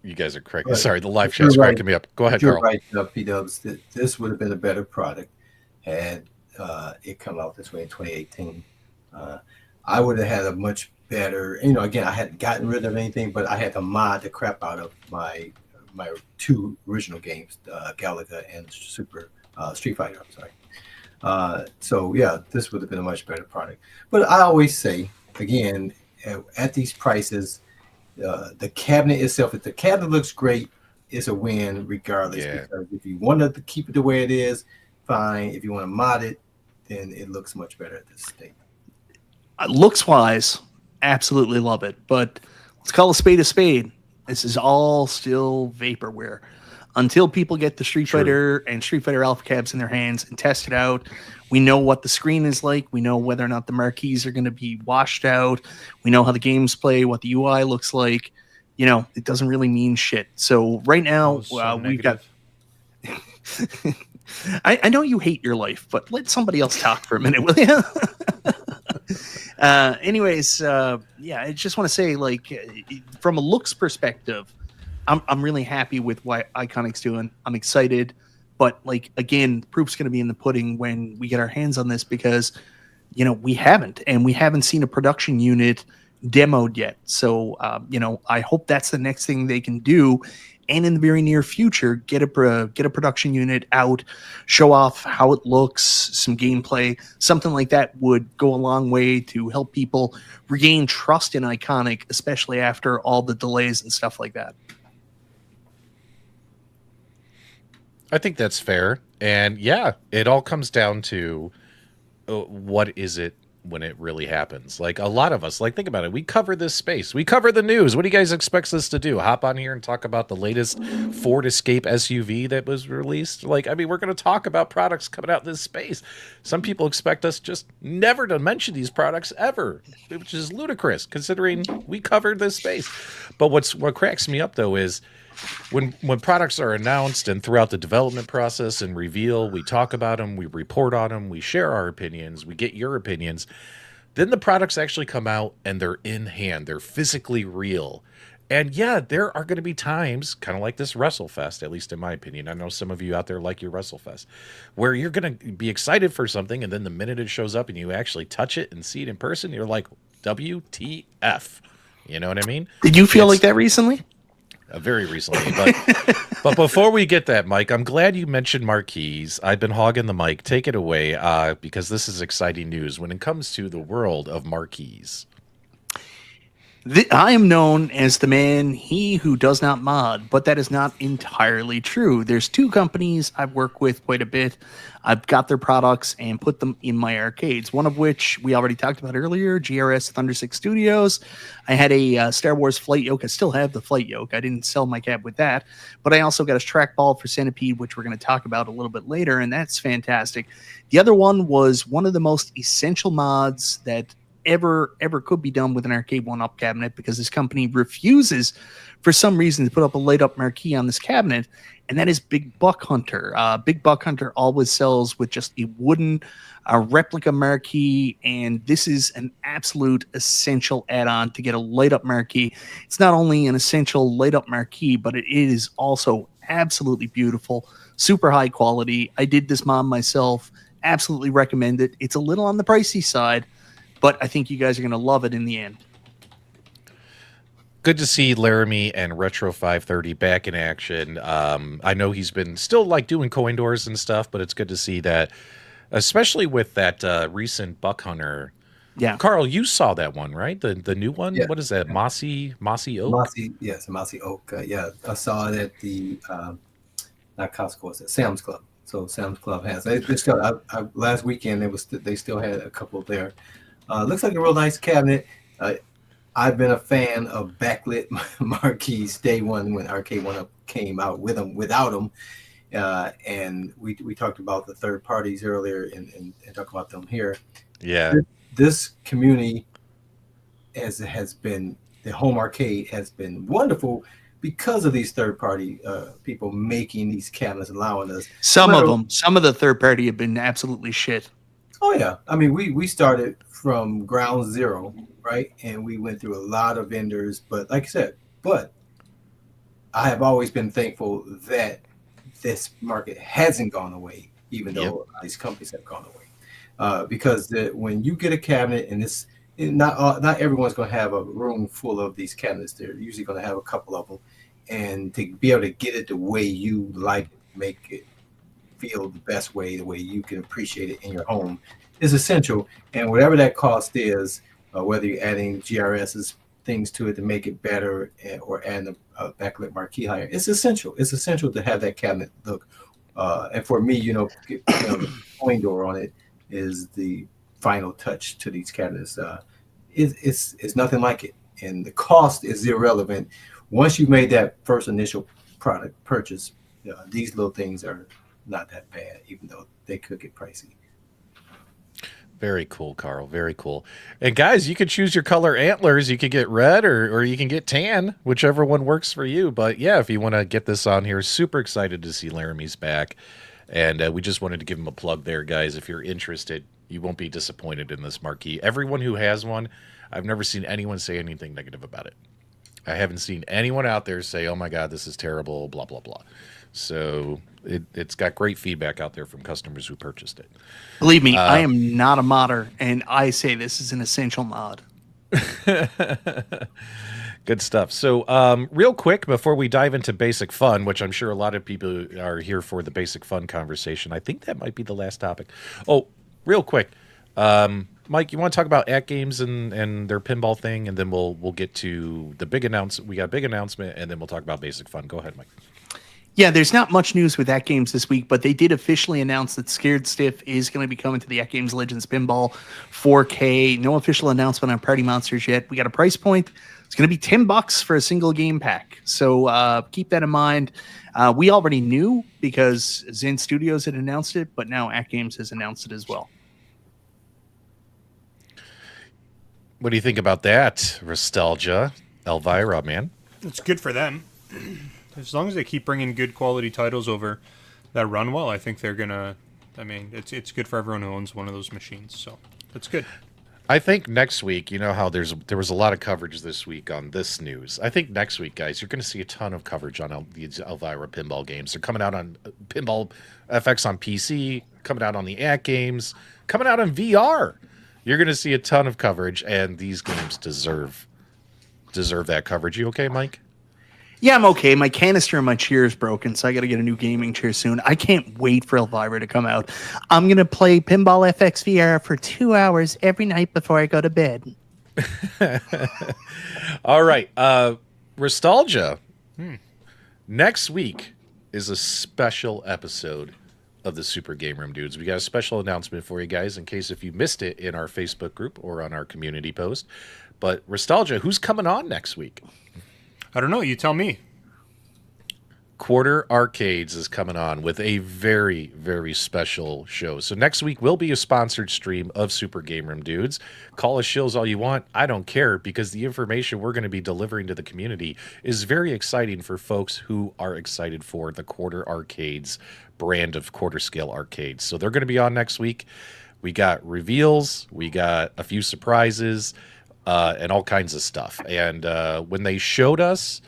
You guys are correct. Sorry, the live chat's cracking me up. Go ahead, You're Carl. right, P-Dubs. This would have been a better product had it come out this way in 2018. I would have had a much better, again, I hadn't gotten rid of anything, but I had to mod the crap out of my two original games, Galaga and Super Street Fighter. I'm sorry. So yeah, this would have been a much better product. But I always say, again, at these prices, the cabinet itself, if the cabinet looks great, it's a win regardless. Yeah. Because if you want to keep it the way it is, fine. If you want to mod it, then it looks much better at this state. Looks wise, absolutely love it. But let's call a spade a spade. This is all still vaporware until people get the Street Fighter and Street Fighter Alpha Cabs in their hands and test it out. We know what the screen is like. We know whether or not the marquees are going to be washed out. We know how the games play, what the UI looks like. It doesn't really mean shit. So right now, we've got. I know you hate your life, but let somebody else talk for a minute, will you? Anyways, I just want to say, from a looks perspective, I'm really happy with what Iconic's doing. I'm excited, but again, proof's going to be in the pudding when we get our hands on this because, we haven't seen a production unit demoed yet. So, I hope that's the next thing they can do. And in the very near future, get a production unit out, show off how it looks, some gameplay, something like that would go a long way to help people regain trust in Iconic, especially after all the delays and stuff like that. I think that's fair. And yeah, it all comes down to what is it when it really happens. Like a lot of us, think about it. We cover this space. We cover the news. What do you guys expect us to do? Hop on here and talk about the latest Ford Escape SUV that was released? We're going to talk about products coming out in this space. Some people expect us just never to mention these products ever, which is ludicrous considering we covered this space. But what cracks me up though is when products are announced and throughout the development process and reveal, we talk about them, we report on them, we share our opinions, we get your opinions. Then the products actually come out and they're in hand, they're physically real. And yeah, there are going to be times, kind of like this Wrestlefest, at least in my opinion. I know some of you out there like your Wrestlefest, where you're going to be excited for something, and then the minute it shows up and you actually touch it and see it in person, you're like, WTF. You know what I mean? Did you feel like that recently? Very recently, but before we get that, Mike, I'm glad you mentioned Marquees. I've been hogging the mic. Take it away, because this is exciting news when it comes to the world of Marquees. I am known as the man, he who does not mod, but that is not entirely true. There's two companies I've worked with quite a bit. I've got their products and put them in my arcades, one of which we already talked about earlier, GRS Thunder 6 Studios. I had a Star Wars flight yoke. I still have the flight yoke. I didn't sell my cab with that, but I also got a trackball for Centipede, which we're going to talk about a little bit later, and that's fantastic. The other one was one of the most essential mods that ever could be done with an arcade one-up cabinet, because this company refuses, for some reason, to put up a light-up marquee on this cabinet, and that is Big Buck Hunter. Big Buck Hunter always sells with just a wooden replica marquee, and this is an absolute essential add-on to get a light-up marquee. It's not only an essential light-up marquee, but it is also absolutely beautiful, super high quality. I did this mod myself. Absolutely recommend it. It's a little on the pricey side, but I think you guys are going to love it in the end. Good to see Laramie and Retro530 back in action. I know he's been still like doing coin doors and stuff, but it's good to see that, especially with that recent Buck Hunter. Yeah, Carl, you saw that one, right? The new one. Yeah. What is that? Mossy Oak. Mossy Oak. Yeah, I saw it at the not Costco, it's at Sam's Club. So Sam's Club has. Last weekend they still had a couple there. Looks like a real nice cabinet. I've been a fan of backlit marquees day one when Arcade One Up came out with them, without them. And we talked about the third parties earlier and talk about them here. Yeah. This community has been, the home arcade has been wonderful because of these third party people making these cabinets, allowing us. some of the third party have been absolutely shit. Oh yeah, I mean we started from ground zero, right? And we went through a lot of vendors, but like I said, I have always been thankful that this market hasn't gone away, even though these companies have gone away. Because when you get a cabinet, and not everyone's going to have a room full of these cabinets. They're usually going to have a couple of them, and to be able to get it the way you like it, make it feel the best way, the way you can appreciate it in your home, is essential. And whatever that cost is, whether you're adding GRS's things to it to make it better, or adding a backlit marquee higher, it's essential. It's essential to have that cabinet look. And for me, the coin door on it is the final touch to these cabinets. It's nothing like it, and the cost is irrelevant. Once you've made that first initial product purchase, these little things are not that bad, even though they could get pricey. Very cool, Carl. Very cool. And guys, you could choose your color antlers. You could get red or you can get tan, whichever one works for you. But yeah, if you want to get this on here, super excited to see Laramie's back. And we just wanted to give him a plug there, guys. If you're interested, you won't be disappointed in this marquee. Everyone who has one, I've never seen anyone say anything negative about it. I haven't seen anyone out there say, oh my God, this is terrible, blah, blah, blah. So it's got great feedback out there from customers who purchased it. Believe me, I am not a modder, and I say this is an essential mod. Good stuff. So real quick, before we dive into Basic Fun, which I'm sure a lot of people are here for the Basic Fun conversation, I think that might be the last topic. Oh, real quick. Mike, you want to talk about At Games and their pinball thing, and then we'll get to the big announcement. We got a big announcement, and then we'll talk about Basic Fun. Go ahead, Mike. Yeah, there's not much news with At Games this week, but they did officially announce that Scared Stiff is going to be coming to the At Games Legends Pinball 4K. No official announcement on Party Monsters yet. We got a price point. It's going to be $10 for a single game pack. So keep that in mind. We already knew because Zen Studios had announced it, but now At Games has announced it as well. What do you think about that? Nostalgia, Elvira, man. It's good for them. As long as they keep bringing good quality titles over that run well, I think they're gonna. I mean, it's good for everyone who owns one of those machines, so that's good. I think next week, you know how there was a lot of coverage this week on this news. I think next week, guys, you're going to see a ton of coverage on these Elvira pinball games. They're coming out on Pinball FX on PC, coming out on the At Games, coming out on VR. You're going to see a ton of coverage, and these games deserve that coverage. You okay, Mike? Yeah, I'm okay. My canister and my chair is broken, so I got to get a new gaming chair soon. I can't wait for Elvira to come out. I'm going to play Pinball FX VR for 2 hours every night before I go to bed. All right. Nostalgia. Next week is a special episode of the Super Game Room Dudes. We got a special announcement for you guys in case if you missed it in our Facebook group or on our community post. But Nostalgia, who's coming on next week? I don't know. You tell me. Quarter Arcades is coming on with a very, very special show. So next week will be a sponsored stream of Super Game Room Dudes. Call us shills all you want. I don't care, because the information we're going to be delivering to the community is very exciting for folks who are excited for the Quarter Arcades brand of quarter scale arcades. So they're going to be on next week. We got reveals, we got a few surprises, and all kinds of stuff. And when they showed us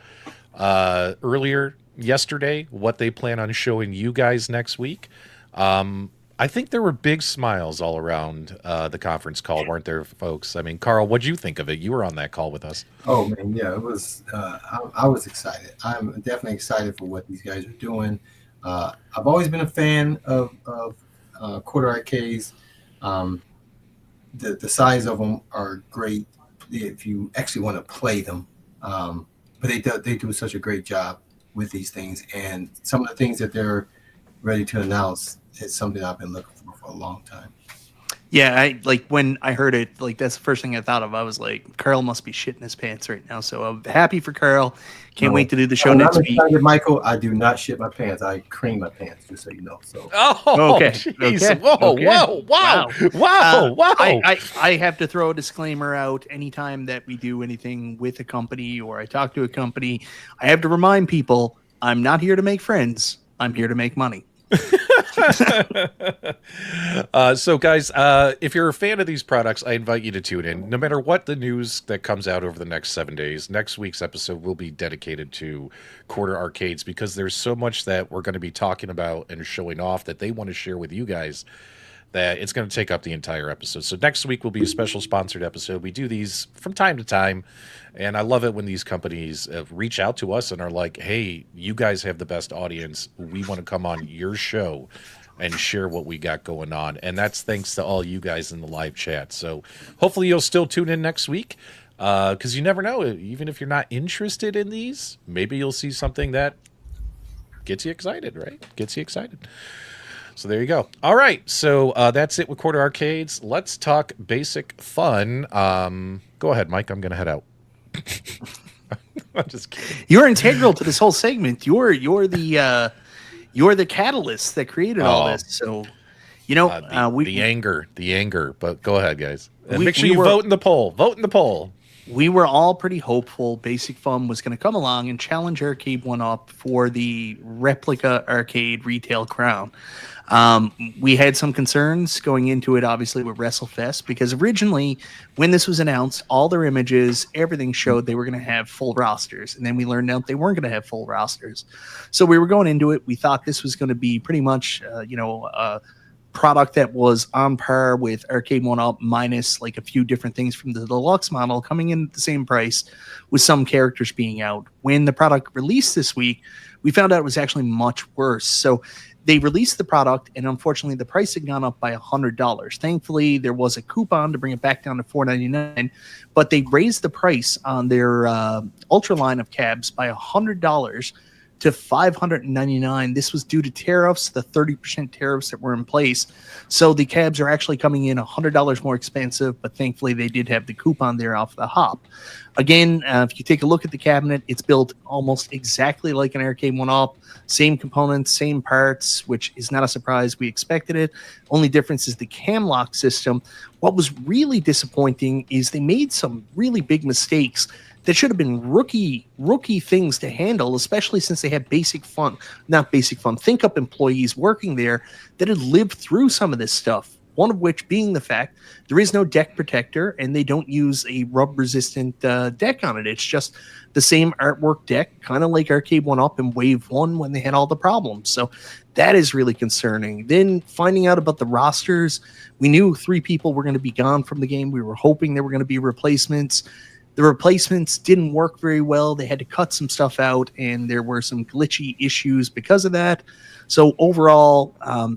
earlier yesterday what they plan on showing you guys next week, I think there were big smiles all around the conference call, weren't there, folks? I mean, Carl, what'd you think of it? You were on that call with us. Oh man, yeah, it was. I was excited. I'm definitely excited for what these guys are doing. I've always been a fan of quarter arcades. The size of them are great if you actually want to play them. But they do such a great job with these things, and some of the things that they're ready to announce is something I've been looking for a long time. Yeah, when I heard it, that's the first thing I thought of. I was like, Carl must be shitting his pants right now. So I'm happy for Carl. Can't wait to do the show next week. Michael, I do not shit my pants. I cream my pants, just so you know. So. Okay. Geez. Okay. Whoa, Okay. whoa, wow. Wow, wow. I have to throw a disclaimer out anytime that we do anything with a company or I talk to a company. I have to remind people I'm not here to make friends. I'm here to make money. So guys, if you're a fan of these products, I invite you to tune in. No matter what the news that comes out over the next 7 days, next week's episode will be dedicated to quarter arcades, because there's so much that we're going to be talking about and showing off that they want to share with you guys that it's going to take up the entire episode. So next week will be a special sponsored episode. We do these from time to time, and I love it when these companies reach out to us and are like, hey, you guys have the best audience. We want to come on your show and share what we got going on. And that's thanks to all you guys in the live chat. So hopefully you'll still tune in next week, because you never know. Even if you're not interested in these, maybe you'll see something that gets you excited, right? Gets you excited. So there you go. All right. So that's it with Quarter Arcades. Let's talk basic fun. Go ahead, Mike. I'm going to head out. I'm just kidding. You're integral to this whole segment. You're the catalyst that created all this. So, the anger. But go ahead, guys. Make sure you vote in the poll. Vote in the poll. We were all pretty hopeful Basic Fun was going to come along and challenge Arcade 1-Up for the replica arcade retail crown. We had some concerns going into it, obviously, with Wrestlefest, because originally, when this was announced, all their images, everything showed they were going to have full rosters. And then we learned out they weren't going to have full rosters. So we were going into it. We thought this was going to be pretty much, a product that was on par with Arcade 1-Up, minus like a few different things from the deluxe model coming in at the same price, with some characters being out. When the product released this week, we found out it was actually much worse. So they released the product, and unfortunately, the price had gone up by $100. Thankfully, there was a coupon to bring it back down to $4.99, but they raised the price on their Ultra line of cabs by $100 to $599. This was due to tariffs, the 30% tariffs that were in place. So the cabs are actually coming in $100 more expensive, but thankfully they did have the coupon there off the hop. Again, if you take a look at the cabinet, it's built almost exactly like an Arcade 1-Up. Same components, same parts, which is not a surprise. We expected it. Only difference is the cam lock system. What was really disappointing is they made some really big mistakes that should have been rookie things to handle, especially since they had Think Up employees working there that had lived through some of this stuff. One of which being the fact there is no deck protector, and they don't use a rub-resistant deck on it. It's just the same artwork deck, kind of like Arcade 1-Up in Wave 1 when they had all the problems. So that is really concerning. Then finding out about the rosters, we knew 3 people were going to be gone from the game. We were hoping there were going to be replacements. The replacements didn't work very well. They had to cut some stuff out, and there were some glitchy issues because of that. So overall,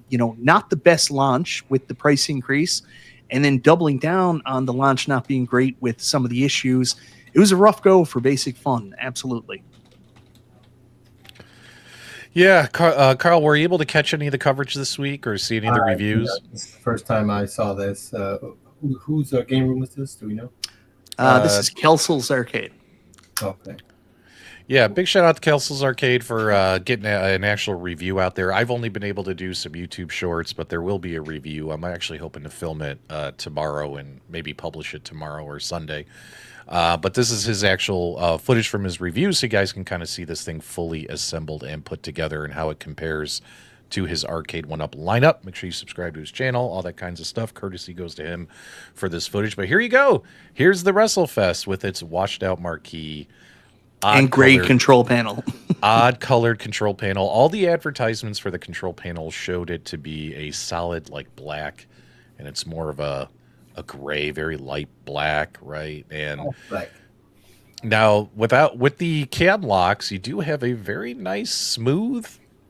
not the best launch with the price increase, and then doubling down on the launch not being great with some of the issues. It was a rough go for Basic Fun, absolutely. Yeah, Carl, were you able to catch any of the coverage this week or see any of the reviews? This is the first time I saw this. Whose game room was this? Do we know? This is Kelsel's Arcade. Okay. Yeah, big shout out to Kelsel's Arcade for getting an actual review out there. I've only been able to do some YouTube shorts, but there will be a review. I'm actually hoping to film it tomorrow and maybe publish it tomorrow or Sunday. But this is his actual footage from his review, so you guys can kind of see this thing fully assembled and put together and how it compares to his Arcade 1-Up lineup. Make sure you subscribe to his channel, all that kinds of stuff. Courtesy goes to him for this footage. But here you go. Here's the Wrestlefest with its washed out marquee. And gray control panel. Odd colored control panel. All the advertisements for the control panel showed it to be a solid like black, and it's more of a gray, very light black, right? And Black. now with the cam locks, you do have a very nice, smooth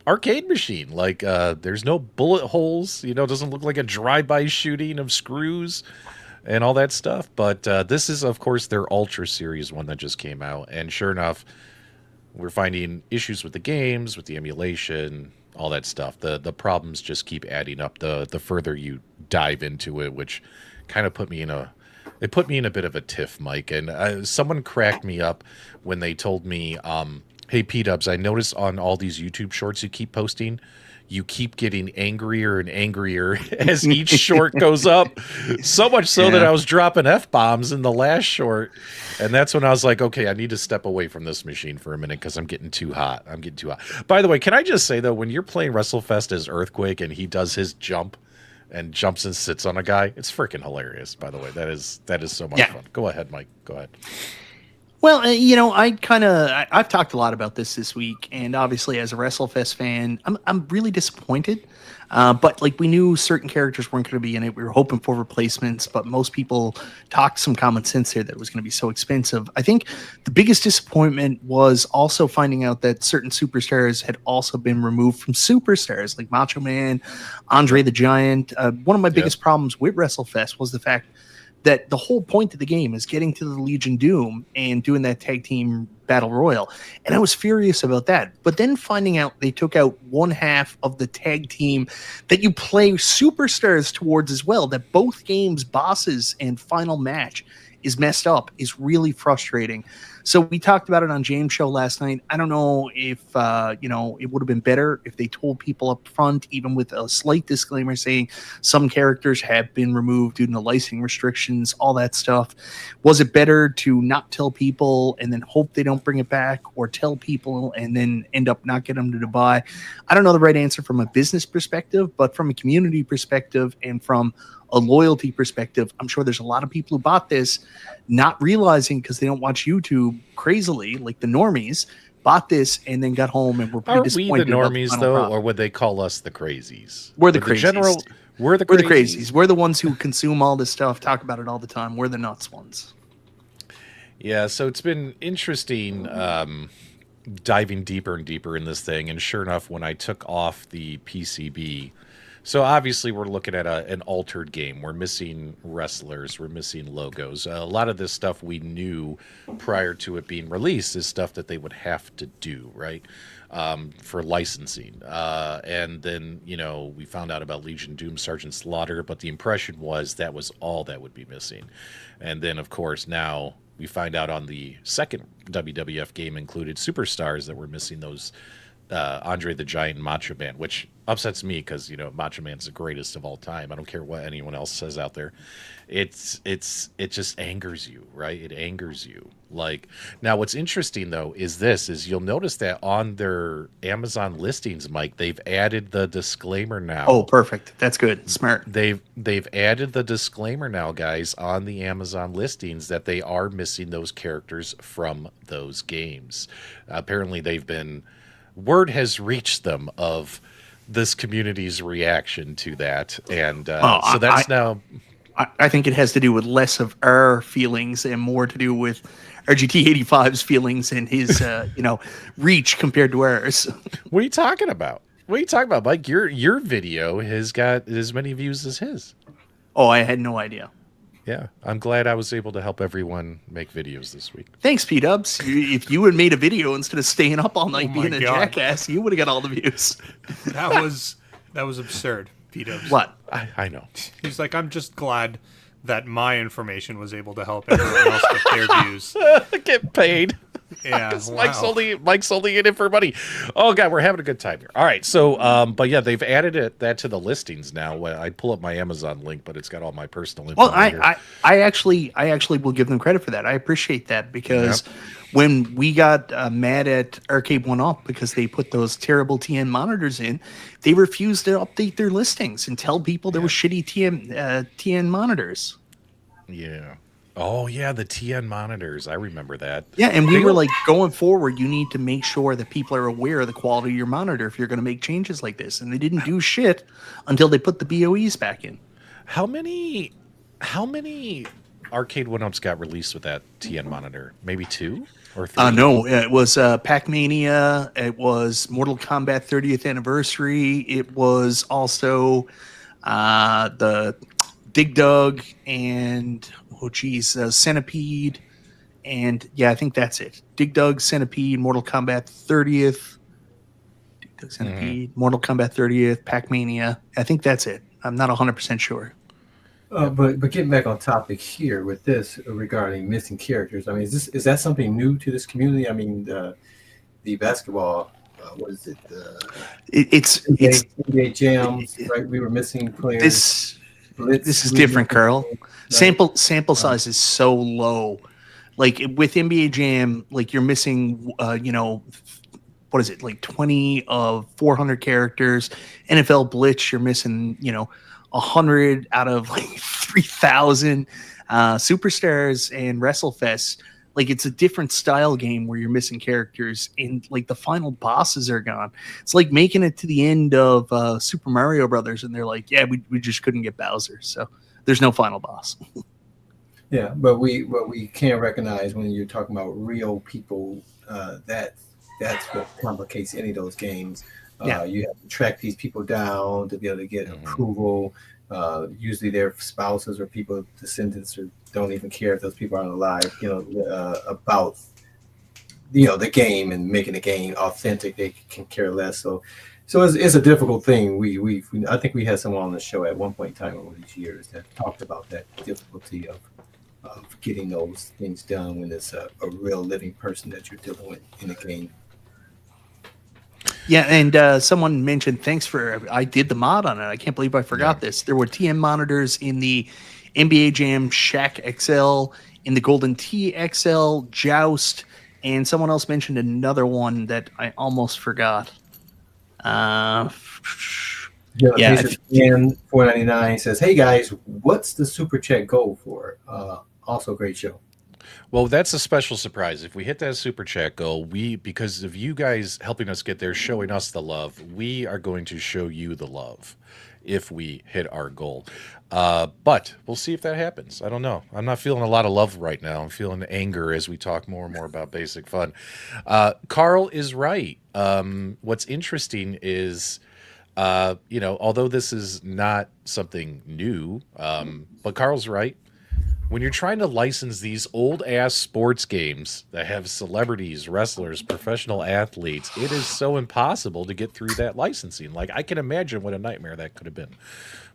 arcade machine. Like there's no bullet holes. You know, it doesn't look like a drive-by shooting of screws and all that stuff. But this is, of course, their Ultra Series one that just came out. And sure enough, we're finding issues with the games, with the emulation, all that stuff. The problems just keep adding up the further you dive into it, which kind of put me in a bit of a tiff, Mike. And someone cracked me up when they told me, hey, P-Dubs, I noticed on all these YouTube shorts you keep posting, you keep getting angrier and angrier as each short goes up. So much so that I was dropping F-bombs in the last short. And that's when I was like, okay, I need to step away from this machine for a minute because I'm getting too hot. By the way, can I just say, though, when you're playing WrestleFest as Earthquake and he does his jump and jumps and sits on a guy, it's freaking hilarious, by the way. That is so much fun. Go ahead, Mike. Go ahead. Well, I've talked a lot about this week, and obviously as a WrestleFest fan, I'm really disappointed. But like, we knew certain characters weren't going to be in it. We were hoping for replacements, but most people talked some common sense there that it was going to be so expensive. I think the biggest disappointment was also finding out that certain superstars had also been removed from superstars, like Macho Man, Andre the Giant. One of my biggest problems with WrestleFest was the fact that the whole point of the game is getting to the Legion Doom and doing that tag team battle royal. And I was furious about that. But then finding out they took out one half of the tag team that you play superstars towards as well, that both games, bosses and final match, is messed up, is really frustrating. So we talked about it on James' show last night. I don't know if, it would have been better if they told people up front, even with a slight disclaimer saying some characters have been removed due to licensing restrictions, all that stuff. Was it better to not tell people and then hope they don't bring it back, or tell people and then end up not getting them to buy? I don't know the right answer from a business perspective, but from a community perspective and from a loyalty perspective, I'm sure there's a lot of people who bought this not realizing, because they don't watch YouTube crazily like the normies, bought this and then got home and were pretty disappointed. Are we the normies, though, or would they call us the crazies? We're the crazies. We're the crazies. We're the ones who consume all this stuff, talk about it all the time. We're the nuts ones. Yeah, so it's been interesting diving deeper and deeper in this thing. And sure enough, when I took off the PCB, so obviously we're looking at an altered game. We're missing wrestlers. We're missing logos. A lot of this stuff we knew prior to it being released is stuff that they would have to do, right, for licensing. And then, we found out about Legion Doom, Sergeant Slaughter, but the impression was that was all that would be missing. And then, of course, now we find out on the second WWF game included Superstars that we're missing those Andre the Giant and Macho Man, which upsets me because Macho Man's the greatest of all time. I don't care what anyone else says out there. It just angers you, right? It angers you. Like, now what's interesting though is you'll notice that on their Amazon listings, Mike, they've added the disclaimer now. Oh, perfect. That's good. Smart. They've added the disclaimer now, guys, on the Amazon listings that they are missing those characters from those games. Apparently word has reached them of this community's reaction to that. And so that's now... I think it has to do with less of our feelings and more to do with RGT85's feelings and his, reach compared to ours. What are you talking about? Mike? Your video has got as many views as his. Oh, I had no idea. Yeah, I'm glad I was able to help everyone make videos this week. Thanks, P-Dubs. If you had made a video instead of staying up all night being a jackass, you would have got all the views. That was absurd, P-Dubs. What? I know. He's like, I'm just glad that my information was able to help everyone else get their views. Get paid. Yeah, Mike's only in it for money. Oh god, we're having a good time here. All right, so but yeah, they've added that to the listings now. I pull up my Amazon link, but it's got all my personal info. Well, I actually will give them credit for that. I appreciate that because when we got mad at Arcade 1-Up because they put those terrible TN monitors in, they refused to update their listings and tell people there were shitty TN monitors. Yeah. Oh yeah, the TN monitors. I remember that. Yeah, and we were like, going forward, you need to make sure that people are aware of the quality of your monitor if you're going to make changes like this. And they didn't do shit until they put the BOEs back in. How many Arcade 1-Ups got released with that TN monitor? Maybe 2 or 3? No, it was Pac-Mania. It was Mortal Kombat 30th Anniversary. It was also the Dig Dug and Centipede. And yeah, I think that's it. Dig Dug, Centipede, Mortal Kombat 30th. Dig Dug, Centipede, Mortal Kombat 30th, Pac-Mania. I think that's it. I'm not 100% sure. But getting back on topic here with this regarding missing characters, I mean, is that something new to this community? I mean, the basketball, what is it? It's NBA jams, right? We were missing players. This is different, Carl. Sample size is so low. Like with NBA Jam, like you're missing, what is it? Like 20 of 400 characters. NFL Blitz, you're missing, 100 out of like 3,000 Superstars and WrestleFest. Like it's a different style game where you're missing characters and like the final bosses are gone. It's like making it to the end of Super Mario Brothers and they're like, yeah, we just couldn't get Bowser. So there's no final boss. Yeah, but we can't recognize when you're talking about real people, that's what complicates any of those games. You have to track these people down to be able to get approval. Usually their spouses or people, descendants, or don't even care if those people aren't alive. About the game and making the game authentic. They can care less. So it's a difficult thing. I think we had someone on the show at one point in time over these years that talked about that difficulty of getting those things done when it's a real living person that you're dealing with in a game. Yeah, and someone mentioned, I did the mod on it. I can't believe I forgot this. There were TN monitors in the NBA Jam Shaq XL, in the Golden Tee XL, Joust, and someone else mentioned another one that I almost forgot. $4.99 says, "Hey guys, what's the super chat goal for?" Also, great show. Well, that's a special surprise. If we hit that super chat goal, because of you guys helping us get there, showing us the love, we are going to show you the love if we hit our goal. But we'll see if that happens. I don't know. I'm not feeling a lot of love right now. I'm feeling anger as we talk more and more about Basic Fun. Carl is right. What's interesting is, although this is not something new, but Carl's right. When you're trying to license these old-ass sports games that have celebrities, wrestlers, professional athletes, it is so impossible to get through that licensing. Like, I can imagine what a nightmare that could have been.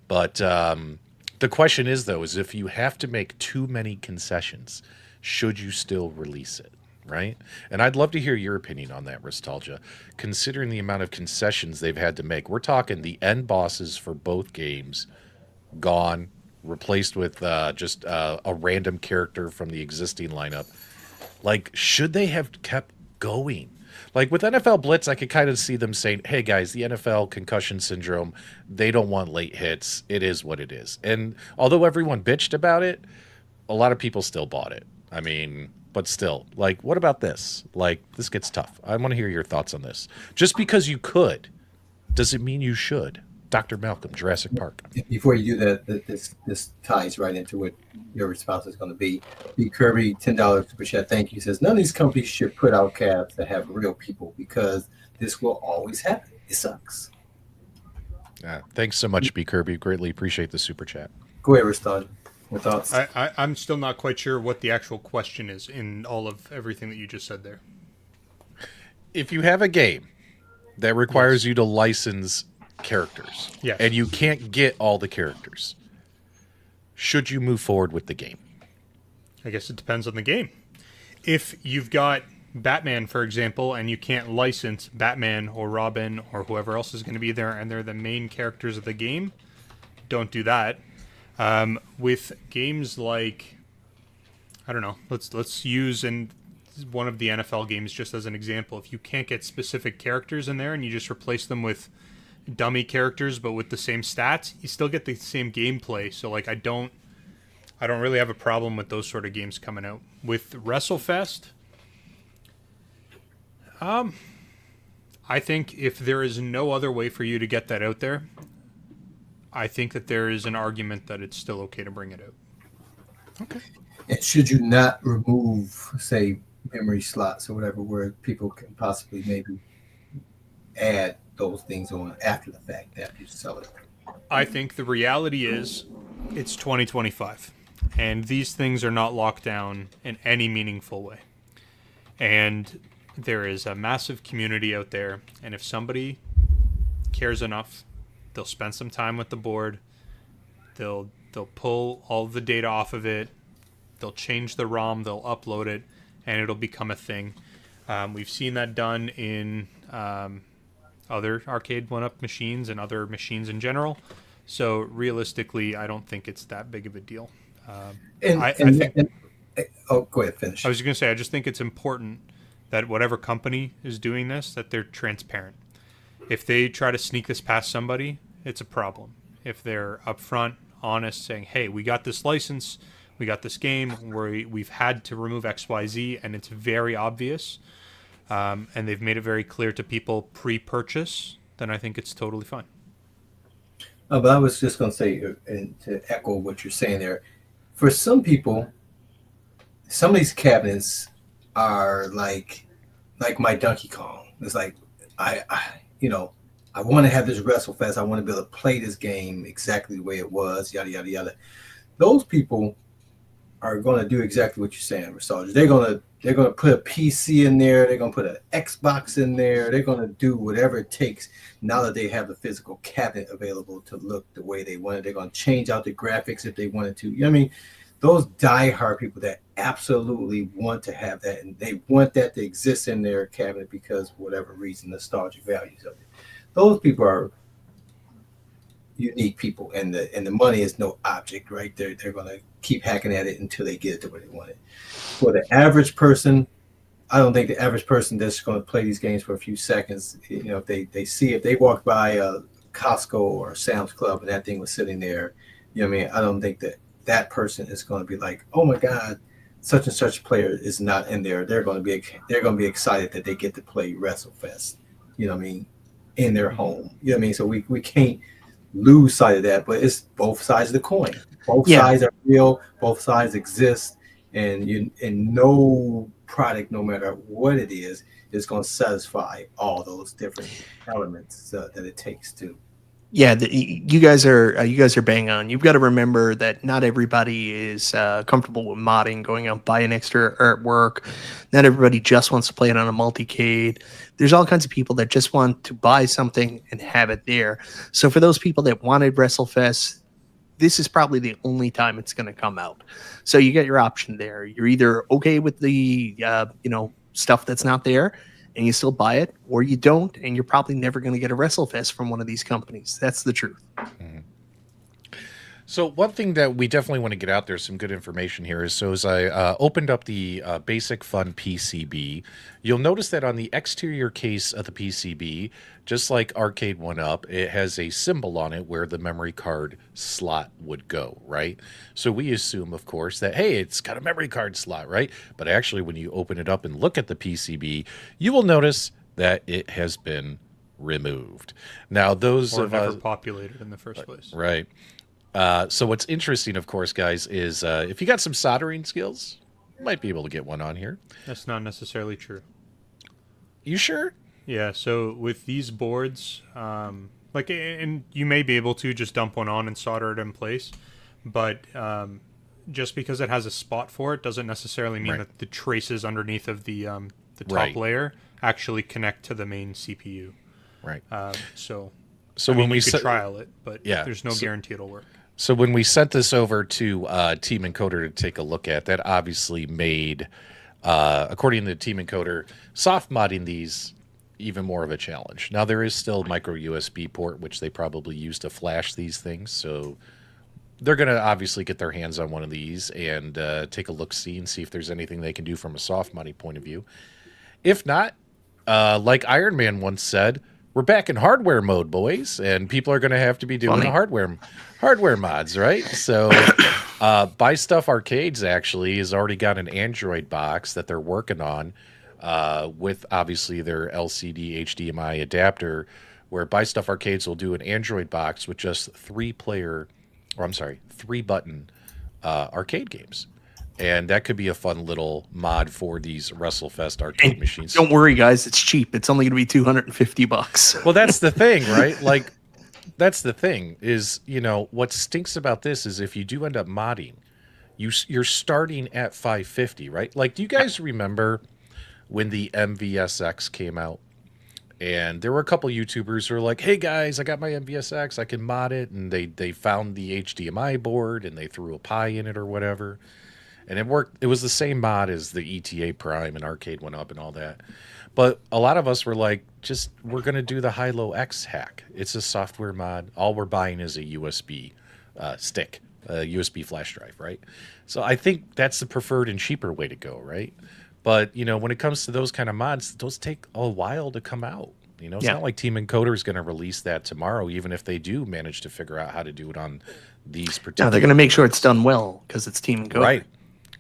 But the question is, though, is if you have to make too many concessions, should you still release it, right? And I'd love to hear your opinion on that, Ristalgia. Considering the amount of concessions they've had to make, we're talking the end bosses for both games gone, replaced with just a random character from the existing lineup. Like, should they have kept going? Like with NFL Blitz, I could kind of see them saying, hey guys, the NFL concussion syndrome, they don't want late hits. It is what it is. And although everyone bitched about it, a lot of people still bought it. I mean, but still, like, what about this? Like, this gets tough. I want to hear your thoughts on this. Just because you could, does it mean you should? Dr. Malcolm, Jurassic Park. Before you do that, this ties right into what your response is going to be. B. Kirby, $10 super chat. Thank you. Says none of these companies should put out cabs that have real people because this will always happen. It sucks. Thanks so much, B. Kirby. Greatly appreciate the super chat. Go ahead, Ristalgia. What thoughts? I'm still not quite sure what the actual question is in all of everything that you just said there. If you have a game that requires you to license characters, and you can't get all the characters, should you move forward with the game? I guess it depends on the game. If you've got Batman, for example, and you can't license Batman or Robin or whoever else is going to be there, and they're the main characters of the game, don't do that. With games like, I don't know, let's use one of the NFL games just as an example. If you can't get specific characters in there and you just replace them with dummy characters but with the same stats, you still get the same gameplay. So like I don't really have a problem with those sort of games coming out. With Wrestlefest, I think if there is no other way for you to get that out there, I think that there is an argument that it's still okay to bring it out. Okay. And should you not remove, say, memory slots or whatever, where people can possibly maybe add those things on after the fact, after you sell it? I think the reality is it's 2025, and these things are not locked down in any meaningful way. And there is a massive community out there, and if somebody cares enough, they'll spend some time with the board. They'll pull all the data off of it. They'll change the ROM. They'll upload it, and it'll become a thing. We've seen that done in other arcade one-up machines and other machines in general. So realistically, I don't think it's that big of a deal. I think. Go ahead, finish. I was going to say, I just think it's important that whatever company is doing this, that they're transparent. If they try to sneak this past somebody, it's a problem. If they're upfront, honest, saying, hey, we got this license, we got this game, where we've had to remove XYZ, and it's very obvious, and they've made it very clear to people pre-purchase, then I think it's totally fine. But I was just going to say, and to echo what you're saying there, for some people, some of these cabinets are like my Donkey Kong. It's like, I want to have this Wrestlefest. I want to be able to play this game exactly the way it was, yada, yada, yada. Those people are going to do exactly what you're saying, Soldier. They're going to put a PC in there. They're going to put an Xbox in there. They're going to do whatever it takes now that they have the physical cabinet available to look the way they want it. They're going to change out the graphics if they wanted to. You know what I mean? Those diehard people that absolutely want to have that, and they want that to exist in their cabinet because for whatever reason, nostalgic values of it. Those people are unique people, and the money is no object, right? They're going to keep hacking at it until they get it to where they want it. For the average person, I don't think the average person that's going to play these games for a few seconds, if they walk by a Costco or a Sam's Club and that thing was sitting there, I don't think that person is going to be like, oh my God, such and such player is not in there. They're going to be excited that they get to play Wrestlefest, in their home. So we can't lose sight of that, but it's both sides of the coin. Both sides are real, both sides exist, and no product, no matter what it is going to satisfy all those different elements that it takes to. Yeah, you guys are bang on. You've got to remember that not everybody is comfortable with modding, going out buying extra artwork. Not everybody just wants to play it on a multicade. There's all kinds of people that just want to buy something and have it there. So for those people that wanted WrestleFest, this is probably the only time it's going to come out. So you get your option there. You're either okay with the stuff that's not there, and you still buy it, or you don't, and you're probably never going to get a WrestleFest from one of these companies. That's the truth. Mm-hmm. So one thing that we definitely want to get out there, some good information here, is as I opened up the Basic Fun PCB, you'll notice that on the exterior case of the PCB, just like Arcade 1-Up, it has a symbol on it where the memory card slot would go, right? So we assume, of course, that, hey, it's got a memory card slot, right? But actually, when you open it up and look at the PCB, you will notice that it has been removed. Now, those or of never populated in the first place. Right. So what's interesting, of course, guys, is if you got some soldering skills, you might be able to get one on here. That's not necessarily true. You sure? Yeah, so with these boards, and you may be able to just dump one on and solder it in place, but just because it has a spot for it doesn't necessarily mean that the traces underneath of the top layer actually connect to the main CPU. Right. So when we could trial it, but there's no guarantee it'll work. So when we sent this over to Team Encoder to take a look at, that obviously made according to Team Encoder, soft modding these even more of a challenge. Now there is still micro USB port, which they probably use to flash these things. So they're going to obviously get their hands on one of these and take a look-see and see if there's anything they can do from a soft modding point of view. If not, like Iron Man once said, we're back in hardware mode, boys, and people are going to have to be doing the hardware mods, right? So Buy Stuff Arcades actually has already got an Android box that they're working on with obviously their LCD HDMI adapter, where Buy Stuff Arcades will do an Android box with just 3-button arcade games. And that could be a fun little mod for these WrestleFest arcade machines. Don't worry, guys. It's cheap. It's only going to be $250. Well, that's the thing, right? Like, that's the thing is, what stinks about this is if you do end up modding, you're starting at $550, right? Like, do you guys remember when the MVSX came out? And there were a couple YouTubers who were like, hey, guys, I got my MVSX. I can mod it. And they found the HDMI board and they threw a Pi in it or whatever. And it worked. It was the same mod as the ETA Prime and Arcade One Up and all that. But a lot of us were like, we're going to do the High-Low X hack. It's a software mod. All we're buying is a USB stick, a USB flash drive, right? So I think that's the preferred and cheaper way to go, right? But, when it comes to those kind of mods, those take a while to come out. It's not like Team Encoder is going to release that tomorrow, even if they do manage to figure out how to do it on these particular... No, they're going to make sure it's done well because it's Team Encoder.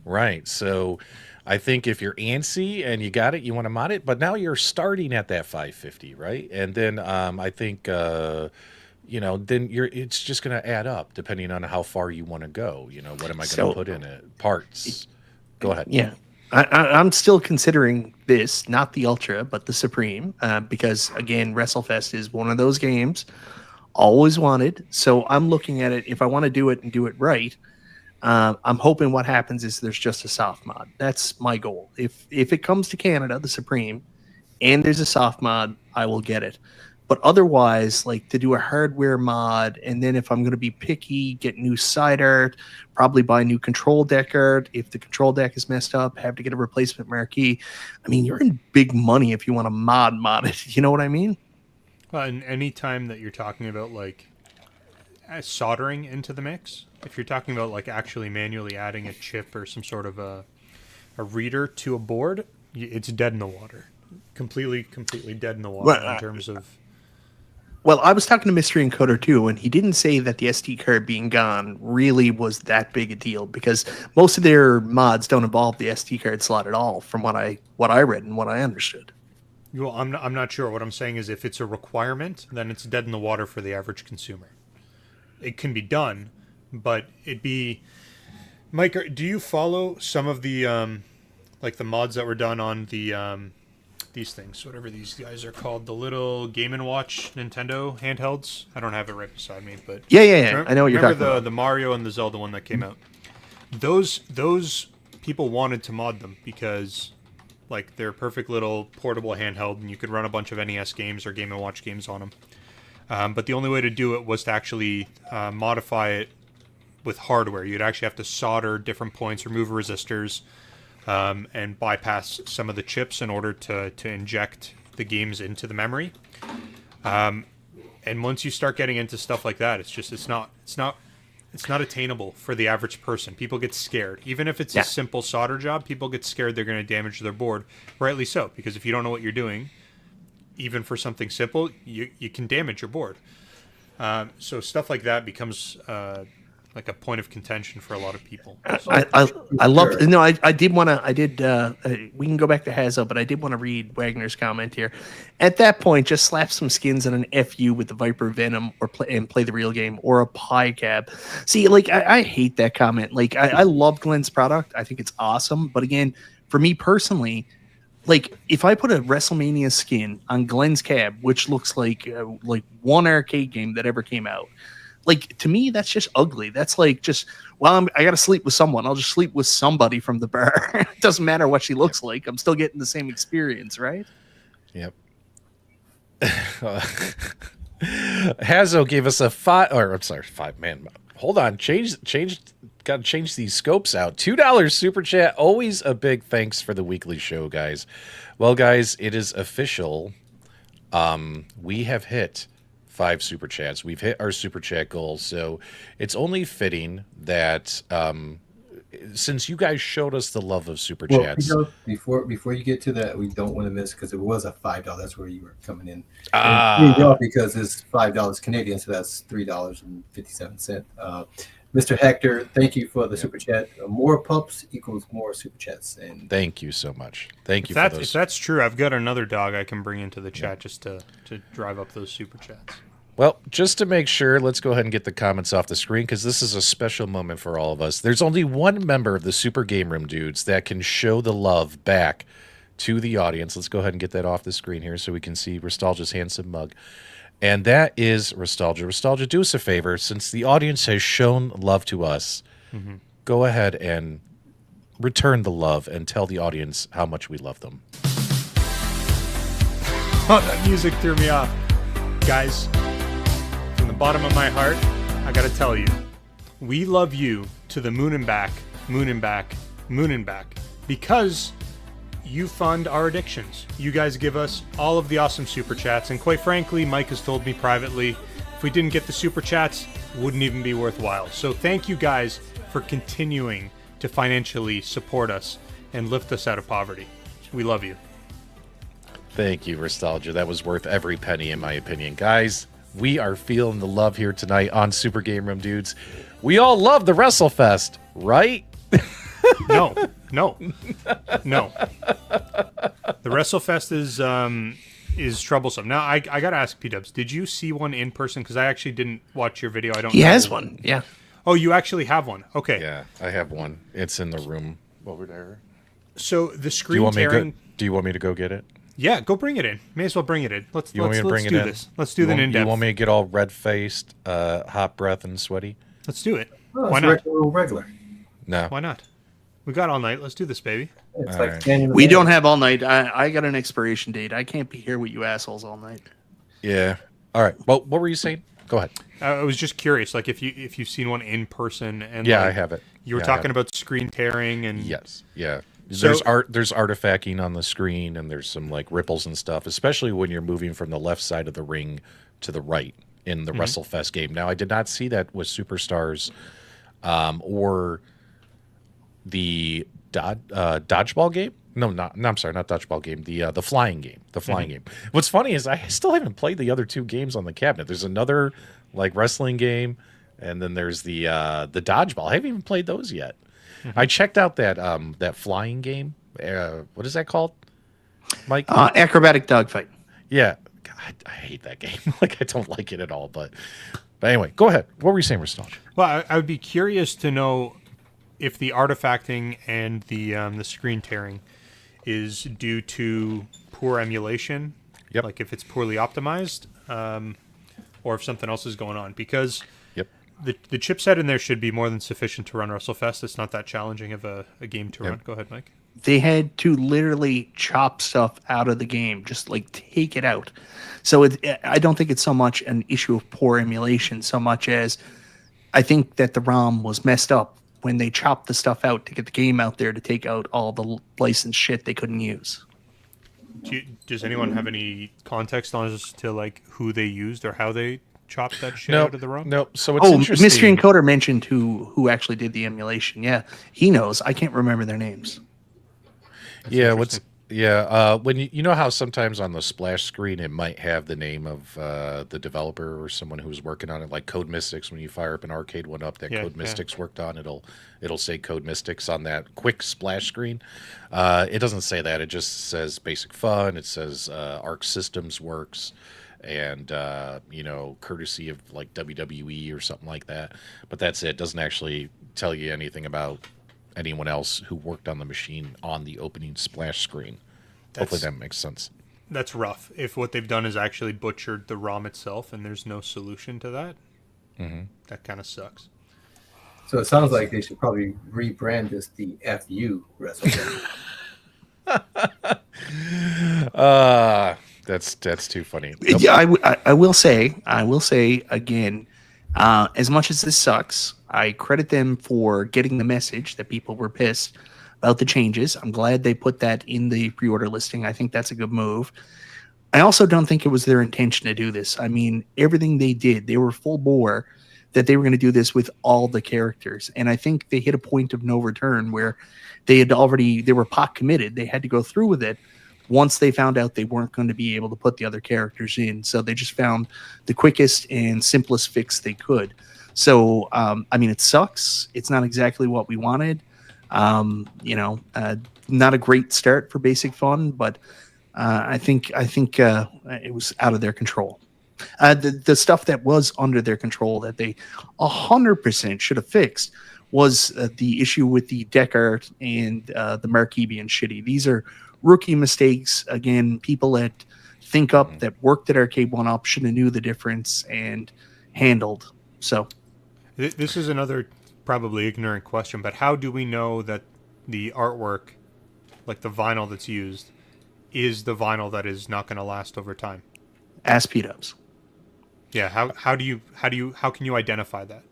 Right. So I think if you're antsy and you got it, you want to mod it, but now you're starting at that 550, right? And then I think, then it's just going to add up depending on how far you want to go. What am I going to put in it? Parts. Go ahead. Yeah. I'm still considering this, not the Ultra, but the Supreme, because, again, WrestleFest is one of those games always wanted. So I'm looking at it. If I want to do it and do it right, I'm hoping what happens is there's just a soft mod. That's my goal. If it comes to Canada, the Supreme, and there's a soft mod, I will get it. But otherwise, like to do a hardware mod, and then if I'm going to be picky, get new side art, probably buy new control deck art. If the control deck is messed up, have to get a replacement marquee. I mean, you're in big money if you want to mod it. You know what I mean? And any time that you're talking about like soldering into the mix, if you're talking about like actually manually adding a chip or some sort of a reader to a board, it's dead in the water. Completely dead in the water in terms of... Well, I was talking to Mystery Encoder too, and he didn't say that the SD card being gone really was that big a deal because most of their mods don't involve the SD card slot at all, from what I read and what I understood. Well, I'm not sure. What I'm saying is if it's a requirement, then it's dead in the water for the average consumer. It can be done, but it'd be... Mike, do you follow some of the like the mods that were done on the these things, whatever these guys are called, the little Game & Watch Nintendo handhelds? I don't have it right beside me, but yeah. I know what you're talking about. The Mario and the Zelda one that came out. Those people wanted to mod them because like they're perfect little portable handheld, and you could run a bunch of NES games or Game & Watch games on them. But the only way to do it was to actually modify it with hardware. You'd actually have to solder different points, remove resistors, and bypass some of the chips in order to inject the games into the memory. And once you start getting into stuff like that, it's not attainable for the average person. People get scared. Even if it's a simple solder job, people get scared they're going to damage their board. Rightly so, because if you don't know what you're doing, even for something simple, you can damage your board. So stuff like that becomes like a point of contention for a lot of people. So. I love. No, I did want to. We can go back to Hazo, but I did want to read Wagner's comment here. At that point, just slap some skins and an FU with the Viper Venom, or play the real game, or a Pi Cab. See, like I hate that comment. Like I love Glen's product. I think it's awesome. But again, for me personally, like if I put a WrestleMania skin on Glen's cab, which looks like one arcade game that ever came out. Like, to me, that's just ugly. That's like just, I got to sleep with someone. I'll just sleep with somebody from the bar. It doesn't matter what she looks like. I'm still getting the same experience, right? Yep. Hazo gave us a 5, man. Hold on. Change got to change these scopes out. $2 super chat. Always a big thanks for the weekly show, guys. Well, guys, it is official. We have hit 5 super chats. We've hit our super chat goal. So it's only fitting that since you guys showed us the love of super chats. Before you get to that, we don't want to miss, because it was a $5. That's where you were coming in. Because it's $5 Canadian, so that's $3.57. Mr. Hector, thank you for the super chat. More pups equals more super chats. And thank you so much. Thank you for those. If that's true, I've got another dog I can bring into the chat just to drive up those super chats. Well, just to make sure, let's go ahead and get the comments off the screen, because this is a special moment for all of us. There's only one member of the Super Game Room dudes that can show the love back to the audience. Let's go ahead and get that off the screen here so we can see Restalgia's handsome mug. And that is Restalgia. Restalgia, do us a favor. Since the audience has shown love to us, go ahead and return the love and tell the audience how much we love them. Oh, that music threw me off. Guys, from the bottom of my heart, I gotta tell you, we love you to the moon and back, moon and back, moon and back, because you fund our addictions. You guys give us all of the awesome super chats, and quite frankly, Mike has told me privately, if we didn't get the super chats, it wouldn't even be worthwhile. So thank you guys for continuing to financially support us and lift us out of poverty. We love you. Thank you, Restalgia. That was worth every penny, in my opinion. Guys, we are feeling the love here tonight on Super Game Room Dudes. We all love the Wrestlefest, right? No. The Wrestlefest is troublesome. Now, I got to ask P-Dubs, did you see one in person? Because I actually didn't watch your video. He has one, yeah. Oh, you actually have one. Okay. Yeah, I have one. It's in the room over there. So the screen tearing... Do you want me to go get it? Yeah, go bring it in. May as well bring it in. Let's do this. Let's do the in-depth. You want me to get all red-faced, hot breath, and sweaty? Let's do it. Why not? Regular. No. Why not? We got all night. Let's do this, baby. It's all like right. We don't have all night. I got an expiration date. I can't be here with you assholes all night. Yeah. All right. Well, what were you saying? Go ahead. I was just curious, like if you've seen one in person, and yeah, like, I have it. You were talking about screen tearing, and yes, yeah. So, there's artifacting on the screen, and there's some like ripples and stuff, especially when you're moving from the left side of the ring to the right in the Wrestlefest game. Now, I did not see that with Superstars, or the dodgeball game. No, I'm sorry, not dodgeball game. The flying game. The flying game. What's funny is I still haven't played the other 2 games on the cabinet. There's another like wrestling game, and then there's the dodgeball. I haven't even played those yet. I checked out that flying game. What is that called, Mike? Acrobatic dogfight. Yeah, God, I hate that game. Like I don't like it at all. But anyway, go ahead. What were you saying, Restalgia? Well, I would be curious to know if the artifacting and the screen tearing is due to poor emulation. Yep. Like if it's poorly optimized, or if something else is going on. Because the chipset in there should be more than sufficient to run WrestleFest. It's not that challenging of a game to run. Go ahead, Mike. They had to literally chop stuff out of the game, just like take it out. So I don't think it's so much an issue of poor emulation, so much as I think that the ROM was messed up when they chopped the stuff out to get the game out there to take out all the licensed shit they couldn't use. Does anyone have any context on as to like who they used or how they chopped that shit out of the ROM? No. So it's interesting. Mystery Encoder mentioned who actually did the emulation. Yeah, he knows. I can't remember their names. When you know how sometimes on the splash screen it might have the name of the developer or someone who's working on it, like Code Mystics. When you fire up an arcade one up that Code Mystics worked on, it'll say Code Mystics on that quick splash screen. It doesn't say that. It just says Basic Fun. It says Arc Systems Works, and courtesy of like WWE or something like that. But that's it. It doesn't actually tell you anything about anyone else who worked on the machine on the opening splash screen. Hopefully that makes sense. That's rough. If what they've done is actually butchered the ROM itself and there's no solution to that, that kind of sucks. So it sounds like they should probably rebrand this the FU WrestleFest. That's too funny. Yeah, I will say again, As much as this sucks, I credit them for getting the message that people were pissed about the changes. I'm glad they put that in the pre-order listing. I think that's a good move. I also don't think it was their intention to do this. I mean, everything they did, they were full bore that they were going to do this with all the characters. And I think they hit a point of no return where they were pot committed. They had to go through with it once they found out they weren't going to be able to put the other characters in. So they just found the quickest and simplest fix they could. So, I mean, it sucks. It's not exactly what we wanted. Not a great start for Basic Fun, but I think it was out of their control. The stuff that was under their control that they 100% should have fixed was the issue with the deck art and the marquee being shitty. These are rookie mistakes. Again, people that think up, that worked at Arcade 1-Up should have knew the difference and handled. So this is another probably ignorant question, but how do we know that the artwork, like the vinyl that's used, is the vinyl that is not going to last over time? Ask P-Dubs. Yeah, how can you identify that?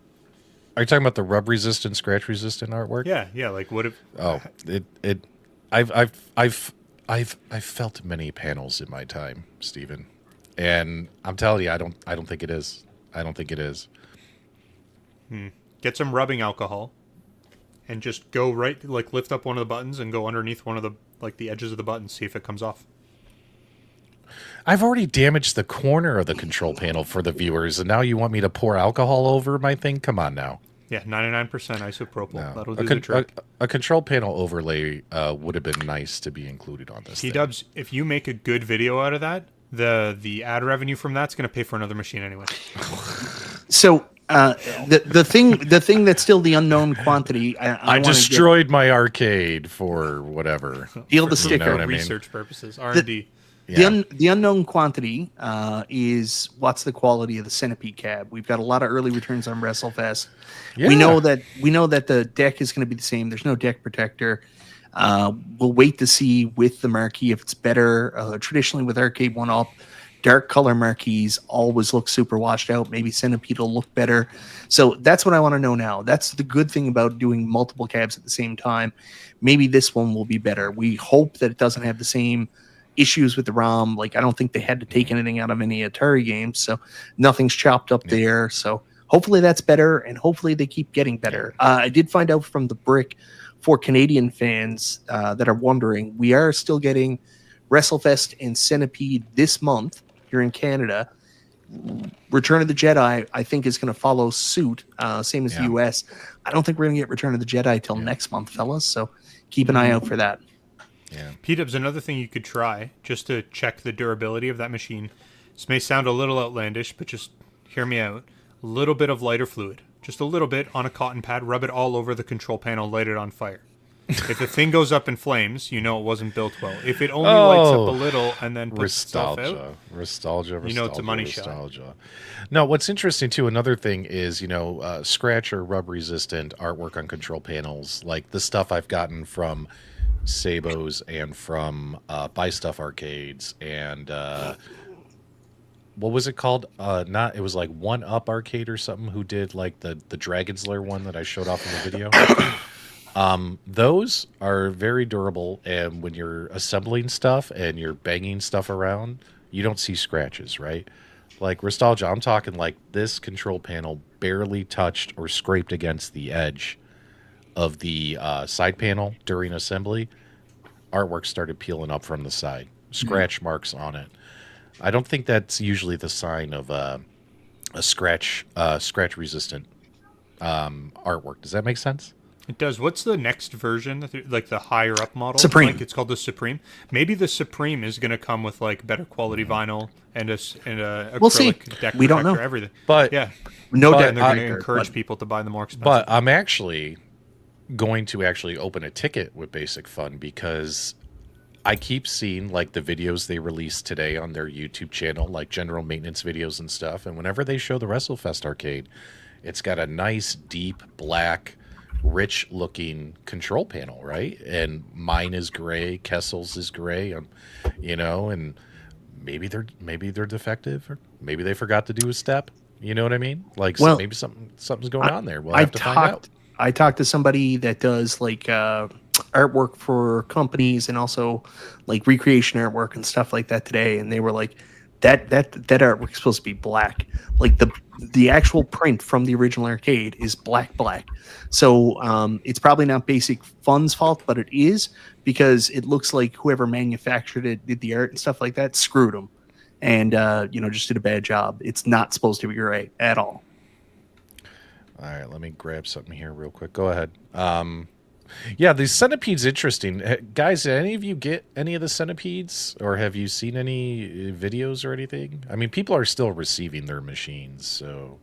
Are you talking about the rub resistant, scratch resistant artwork? Yeah. Like what if? Oh, I've felt many panels in my time, Stephen, and I'm telling you, I don't think it is. I don't think it is. Get some rubbing alcohol, and just go right, like lift up one of the buttons and go underneath one of the edges of the button, see if it comes off. I've already damaged the corner of the control panel for the viewers, and now you want me to pour alcohol over my thing? Come on now. Yeah, 99% isopropyl. No. That'll do the trick. A control panel overlay would have been nice to be included on this. T-Dubs, if you make a good video out of that, the ad revenue from that's going to pay for another machine anyway. So the thing that's still the unknown quantity. I destroyed my arcade for whatever. Deal the sticker. You know what I mean? Research purposes, R&D. The unknown quantity is what's the quality of the Centipede cab. We've got a lot of early returns on Wrestlefest. Yeah. We know that the deck is going to be the same. There's no deck protector. We'll wait to see with the marquee if it's better. Traditionally with Arcade 1-Up, dark color marquees always look super washed out. Maybe Centipede will look better. So that's what I want to know now. That's the good thing about doing multiple cabs at the same time. Maybe this one will be better. We hope that it doesn't have the same issues with the ROM. Like, I don't think they had to take anything out of any Atari games, so nothing's chopped up there. So hopefully that's better, and hopefully they keep getting better. I did find out from the Brick, for Canadian fans that are wondering, we are still getting Wrestlefest and Centipede this month here in Canada. Return of the Jedi, I think, is going to follow suit, same as the US. I don't think we're going to get Return of the Jedi till next month, fellas, so keep an eye out for that. Yeah. P-Dubs, another thing you could try just to check the durability of that machine. This may sound a little outlandish, but just hear me out. A little bit of lighter fluid, just a little bit on a cotton pad, rub it all over the control panel, light it on fire. If the thing goes up in flames, you know it wasn't built well. If it only lights up a little and then puts itself out, nostalgia, you know it's a money shot. No, what's interesting too, another thing is, scratch or rub resistant artwork on control panels, like the stuff I've gotten from Sabos and from Buy Stuff Arcades and what was it called? It was like 1-Up Arcade or something, who did like the Dragon's Lair one that I showed off in the video. Those are very durable, and when you're assembling stuff and you're banging stuff around, you don't see scratches, right? Like Nostalgia, I'm talking like this control panel barely touched or scraped against the edge of the side panel during assembly. Artwork started peeling up from the side, scratch marks on it. I don't think that's usually the sign of a scratch resistant artwork. Does that make sense? It does. What's the next version, like the higher up model? Supreme. Like it's called the Supreme. Maybe the Supreme is going to come with like better quality vinyl and a we'll see. Deck we don't know everything. But yeah, no deck. And they're going to encourage people to buy the more expensive. But I'm actually going to open a ticket with Basic Fun, because I keep seeing like the videos they released today on their YouTube channel, like general maintenance videos and stuff. And whenever they show the Wrestlefest arcade, it's got a nice deep black, rich looking control panel, right? And mine is gray, Kessel's is gray, and maybe they're defective, or maybe they forgot to do a step. You know what I mean? Like, Well, maybe something's going on there. We'll have to find out. I talked to somebody that does like artwork for companies and also like recreation artwork and stuff like that today, and they were like, that artwork is supposed to be black. Like the actual print from the original arcade is black. So it's probably not Basic Fun's fault, but it is, because it looks like whoever manufactured it, did the art and stuff like that, screwed them, and just did a bad job. It's not supposed to be gray at all. All right, let me grab something here real quick. Go ahead. Yeah, the centipede's interesting. Guys, did any of you get any of the centipedes, or have you seen any videos or anything? I mean, people are still receiving their machines, so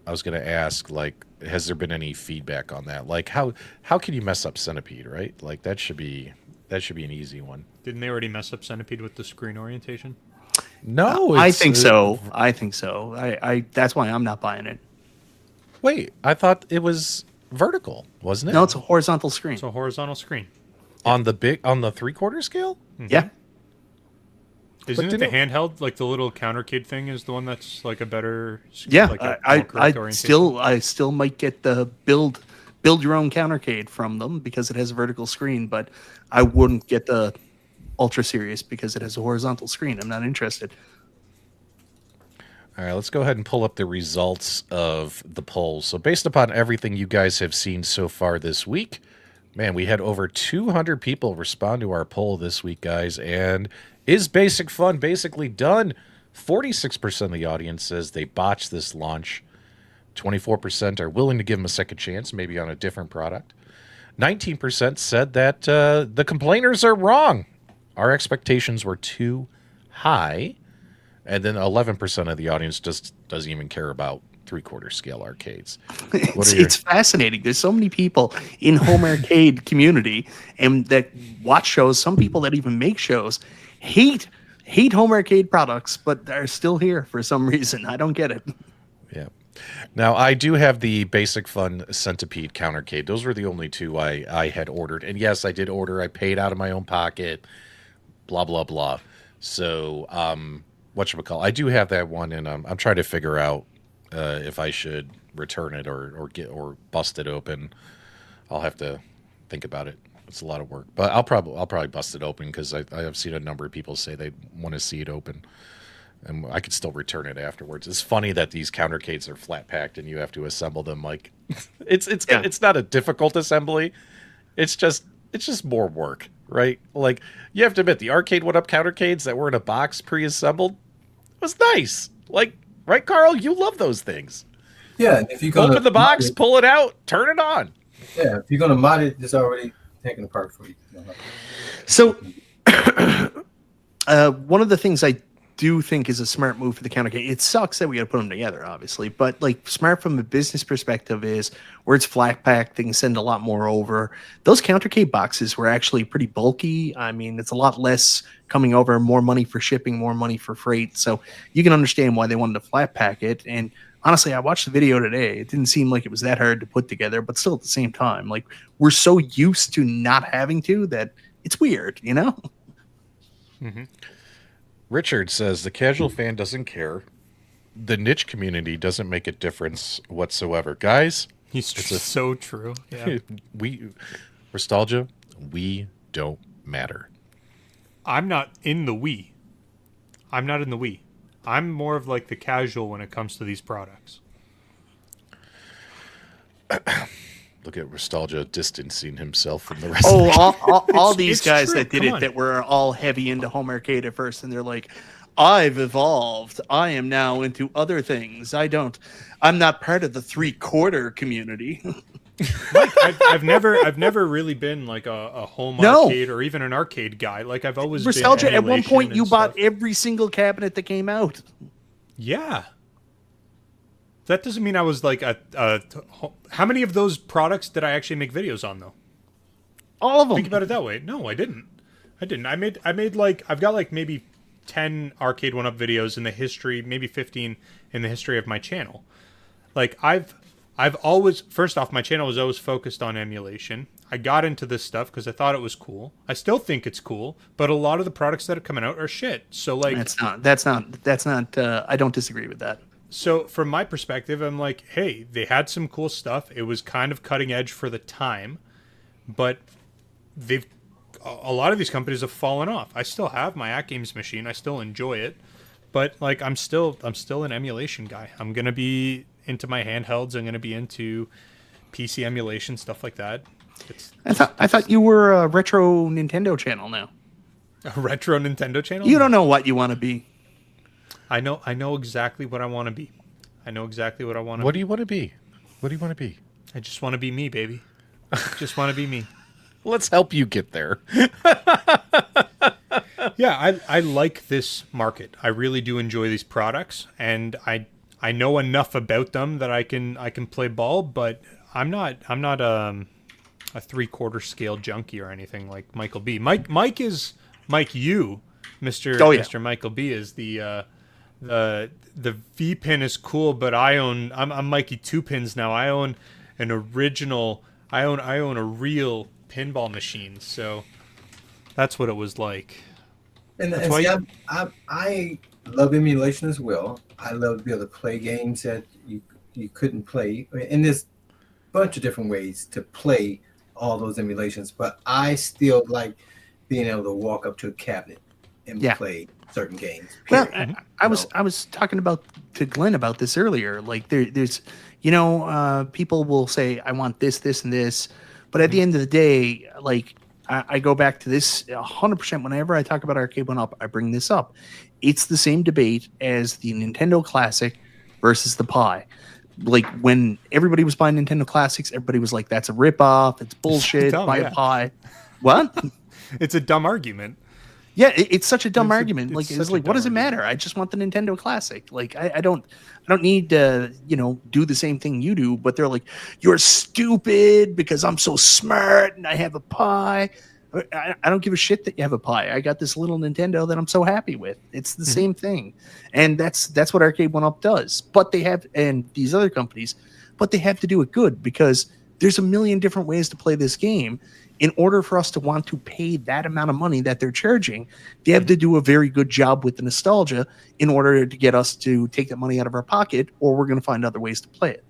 I was going to ask, like, has there been any feedback on that? Like, how can you mess up centipede, right? Like, that should be an easy one. Didn't they already mess up centipede with the screen orientation? No, I think so. I that's why I'm not buying it. Wait, I thought it was vertical, wasn't it? No, it's a horizontal screen. It's a horizontal screen. On the 3/4 scale? Mm-hmm. Yeah. Isn't it the handheld, like the little countercade thing, is the one that's like a better? Yeah, like I still might get the build your own countercade from them because it has a vertical screen, but I wouldn't get the Ultra Series because it has a horizontal screen. I'm not interested. All right, let's go ahead and pull up the results of the poll. So based upon everything you guys have seen so far this week, man, we had over 200 people respond to our poll this week, guys. And is Basic Fun basically done? 46% of the audience says they botched this launch. 24% are willing to give them a second chance, maybe on a different product. 19% said that the complainers are wrong. Our expectations were too high. And then 11% of the audience just doesn't even care about 3/4 scale arcades. It's fascinating. There's so many people in home arcade community and that watch shows. Some people that even make shows hate home arcade products, but are still here for some reason. I don't get it. Yeah. Now, I do have the Basic Fun Centipede countercade. Those were the only two I had ordered. And yes, I did order. I paid out of my own pocket. Blah, blah, blah. So, whatchamacallit, I do have that one, and I'm trying to figure out if I should return it or bust it open. I'll have to think about it. It's a lot of work, but I'll probably bust it open because I have seen a number of people say they want to see it open, and I could still return it afterwards. It's funny that these countercades are flat packed and you have to assemble them. Like it's not a difficult assembly. It's just more work, right? Like, you have to admit, the arcade 1-up countercades that were in a box pre-assembled was nice. Like, right, Carl? You love those things. Yeah, if you open the box, pull it out, turn it on. Yeah, if you're gonna mod it, it's already taken apart for you. So, one of the things I do think is a smart move for the countercade. It sucks that we got to put them together, obviously, but like smart from a business perspective is where it's flat packed, they can send a lot more over. Those countercade boxes were actually pretty bulky. I mean, it's a lot less coming over, more money for shipping, more money for freight. So you can understand why they wanted to flat pack it. And honestly, I watched the video today. It didn't seem like it was that hard to put together, but still at the same time, like, we're so used to not having to that it's weird, you know? Mm-hmm. Richard says the casual fan doesn't care. The niche community doesn't make a difference whatsoever. Guys, so true. Yeah. Nostalgia, we don't matter. I'm not in the Wii. I'm more of like the casual when it comes to these products. Look at Nostalgia distancing himself from the rest of the all these guys that did it that were all heavy into home arcade at first, and they're like, I've evolved. I am now into other things. I'm not part of the 3/4 community. Like, I've never really been like a home arcade or even an arcade guy. Like, I've always Nostalgia, been at one point you stuff. bought every single cabinet that came out. Yeah. That doesn't mean I was like how many of those products did I actually make videos on, though? All of them. Think about it that way. No, I didn't. I made like, I've got like maybe 10 arcade 1-up videos in the history, maybe 15 in the history of my channel. Like, I've always, first off, my channel was always focused on emulation. I got into this stuff because I thought it was cool. I still think it's cool, but a lot of the products that are coming out are shit. So like, that's not. I don't disagree with that. So from my perspective, I'm like, hey, they had some cool stuff. It was kind of cutting edge for the time, but a lot of these companies have fallen off. I still have my AtGames machine. I still enjoy it, but like I'm still an emulation guy. I'm gonna be into my handhelds. I'm gonna be into PC emulation, stuff like that. I thought you were a retro Nintendo channel now. A retro Nintendo channel? You don't know what you want to be. I know exactly what I want to be. I know exactly what I want to be. What do you want to be? What do you want to be? I just want to be me, baby. Just want to be me. Let's help you get there. Yeah, I like this market. I really do enjoy these products, and I know enough about them that I can play ball, but I'm not a 3/4 scale junkie or anything like Michael B. Mike U, Mr. Oh, yeah. Mr. Michael B is the V pin is cool, but I'm Mikey 2 pins now. I own an original. I own a real pinball machine. So that's what it was like. And see, I love emulation as well. I love to be able to play games that you couldn't play, and there's a bunch of different ways to play all those emulations. But I still like being able to walk up to a cabinet and play certain games. Well, I was talking to Glen about this earlier. Like there's people will say I want this, this, and this, but at the end of the day, like I go back to this 100%. Whenever I talk about Arcade 1-Up, I bring this up. It's the same debate as the Nintendo Classic versus the Pi. Like when everybody was buying Nintendo Classics, everybody was like, "That's a ripoff. It's bullshit. Buy a Pi." What? It's a dumb argument. Yeah, it's such a dumb argument. Like, it's like, what does it matter? I just want the Nintendo Classic. Like, I don't need to, do the same thing you do. But they're like, you're stupid because I'm so smart and I have a Pi. I don't give a shit that you have a Pi. I got this little Nintendo that I'm so happy with. It's the same thing, and that's what Arcade 1-Up does. But they have, and these other companies, but they have to do it good because there's a million different ways to play this game. In order for us to want to pay that amount of money that they're charging, they have to do a very good job with the nostalgia in order to get us to take that money out of our pocket, or we're going to find other ways to play it.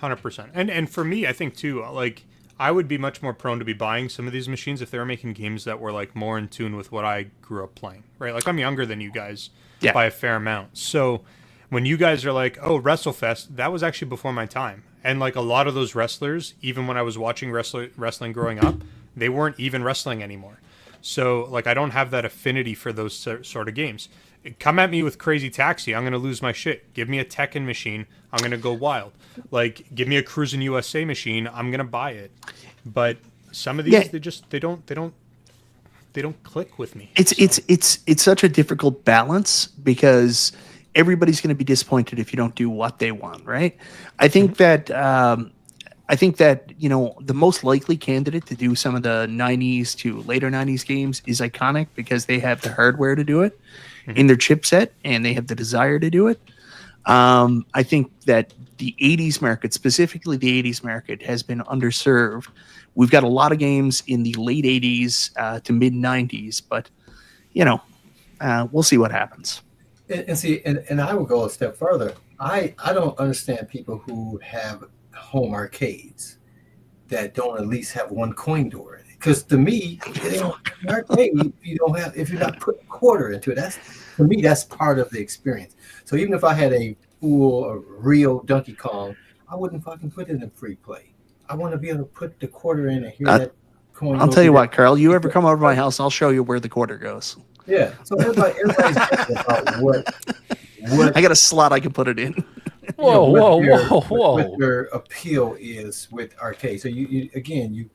100%. And for me, I think too, like I would be much more prone to be buying some of these machines if they were making games that were like more in tune with what I grew up playing, right? Like I'm younger than you guys by a fair amount. So when you guys are like, oh, Wrestlefest, that was actually before my time. And like a lot of those wrestlers, even when I was watching wrestling growing up, they weren't even wrestling anymore. So, like, I don't have that affinity for those sort of games. Come at me with Crazy Taxi, I'm going to lose my shit. Give me a Tekken machine, I'm going to go wild. Like, give me a Cruisin' USA machine, I'm going to buy it. But some of these, they don't click with me. It's such a difficult balance because everybody's going to be disappointed if you don't do what they want, right? I think that the most likely candidate to do some of the 90s to later 90s games is Iconic because they have the hardware to do it in their chipset and they have the desire to do it. I think that the 80s market, specifically the 80s market, has been underserved. We've got a lot of games in the late 80s to mid 90s, but we'll see what happens. And I would go a step further. I don't understand people who have home arcades that don't at least have one coin door in it. Because to me, arcade, if you're not putting a quarter into it, to me that's part of the experience. So even if I had a real Donkey Kong, I wouldn't fucking put it in free play. I want to be able to put the quarter in and hear that coin. I'll tell you what, Carl. You ever come over to my house? I'll show you where the quarter goes. Yeah. So everybody's about what I got a slot I can put it in. Whoa. What your appeal is with arcade. So you're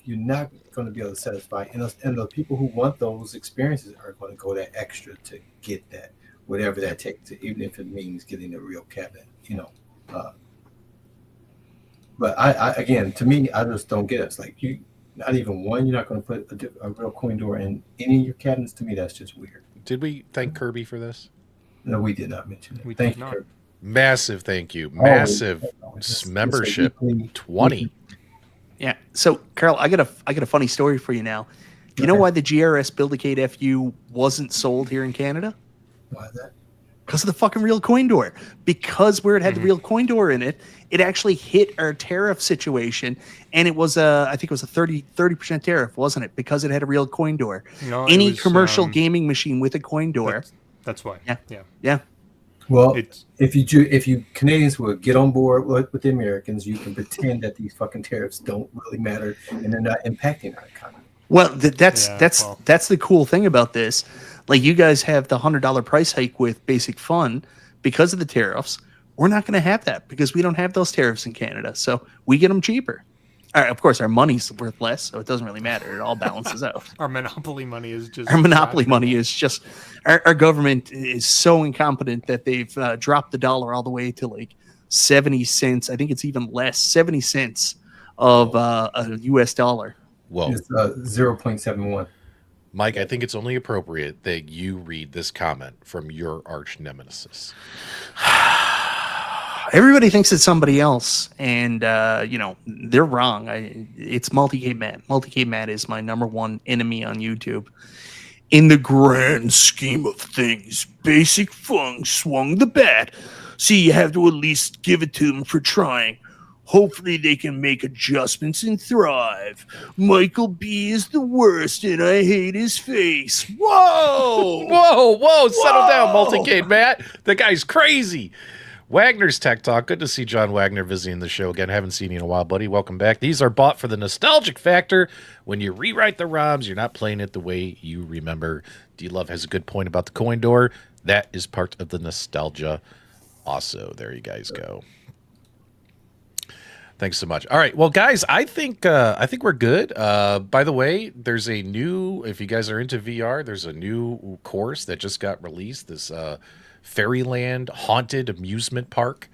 not going to be able to satisfy, and the people who want those experiences are going to go that extra to get that, whatever that takes, even if it means getting a real cabinet. But to me, I just don't get it. It's like not even one. You're not going to put a real coin door in any of your cabinets. To me, that's just weird. Did we thank Kirby for this? No, we did not mention it. Thank you, Kirby. Massive thank you. Massive membership. 20. Yeah. So, Carl, I got a funny story for you now. Do you know why the GRS Build-A-Cade FU wasn't sold here in Canada? Why is that? Because of the fucking real coin door. Because where it had the real coin door in it, it actually hit our tariff situation, and it was I think it was a 30% tariff, wasn't it? Because it had a real coin door. No, Any it was, commercial gaming machine with a coin door. That's why. Yeah. Well, It's- if you Canadians would get on board with the Americans, you can pretend that these fucking tariffs don't really matter and they're not impacting our economy. Well, that's the cool thing about this. Like, you guys have the $100 price hike with Basic Fun because of the tariffs. We're not going to have that because we don't have those tariffs in Canada, so we get them cheaper. Of course, our money's worth less, so it doesn't really matter. It all balances out. Our monopoly money is just our government is so incompetent that they've dropped the dollar all the way to like 70 cents. I think it's even less, 70 cents of a US dollar. Whoa. It's 0.71. Mike, I think it's only appropriate that you read this comment from your arch nemesis. Everybody thinks it's somebody else, and they're wrong. It's Multi-Cade Matt. Multi-Cade Matt is my number one enemy on YouTube. In the grand scheme of things, Basic Fun swung the bat, so you have to at least give it to them for trying. Hopefully they can make adjustments and thrive. Michael B is the worst, and I hate his face. Whoa! Whoa, settle down, Multi-Cade Matt. The guy's crazy. Wagner's Tech Talk. Good to see John Wagner visiting the show again. Haven't seen you in a while, buddy. Welcome back. These are bought for the nostalgic factor. When you rewrite the ROMs, you're not playing it the way you remember. D-Love has a good point about the coin door. That is part of the nostalgia. Also, there you guys go. Thanks so much. All right, well, guys, I think we're good. By the way, there's a new, if you guys are into VR, there's a new course that just got released. This Fairyland Haunted Amusement Park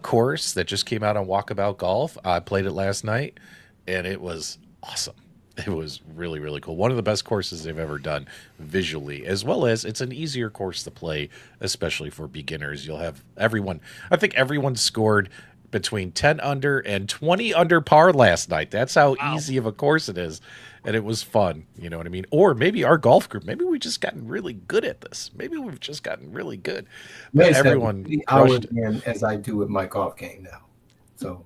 course that just came out on Walkabout Golf. I played it last night, and it was awesome. It was really, really cool. One of the best courses they've ever done visually, as well as it's an easier course to play, especially for beginners. You'll have everyone. I think everyone scored between 10 under and 20 under par last night. That's how easy of a course it is. And it was fun. You know what I mean? Or maybe our golf group, maybe we've just gotten really good at this. Maybe we've just gotten really good. But everyone crushed it. As I do with my golf game now. So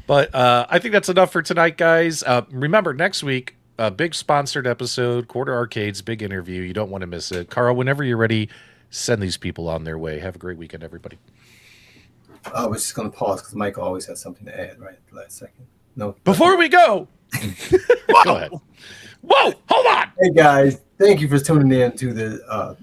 But I think that's enough for tonight, guys. Remember, next week, a big sponsored episode, Quarter Arcades, big interview. You don't want to miss it. Carl, whenever you're ready, send these people on their way. Have a great weekend, everybody. I was just going to pause because Mike always has something to add right at the last second. No. Before we go, go ahead. Whoa, hold on. Hey, guys. Thank you for tuning in to the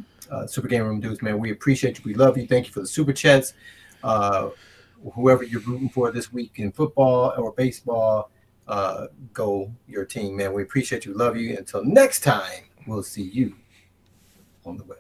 Super Game Room Dudes, man. We appreciate you. We love you. Thank you for the super chats. Whoever you're rooting for this week in football or baseball, go your team, man. We appreciate you. Love you. Until next time, we'll see you on the web.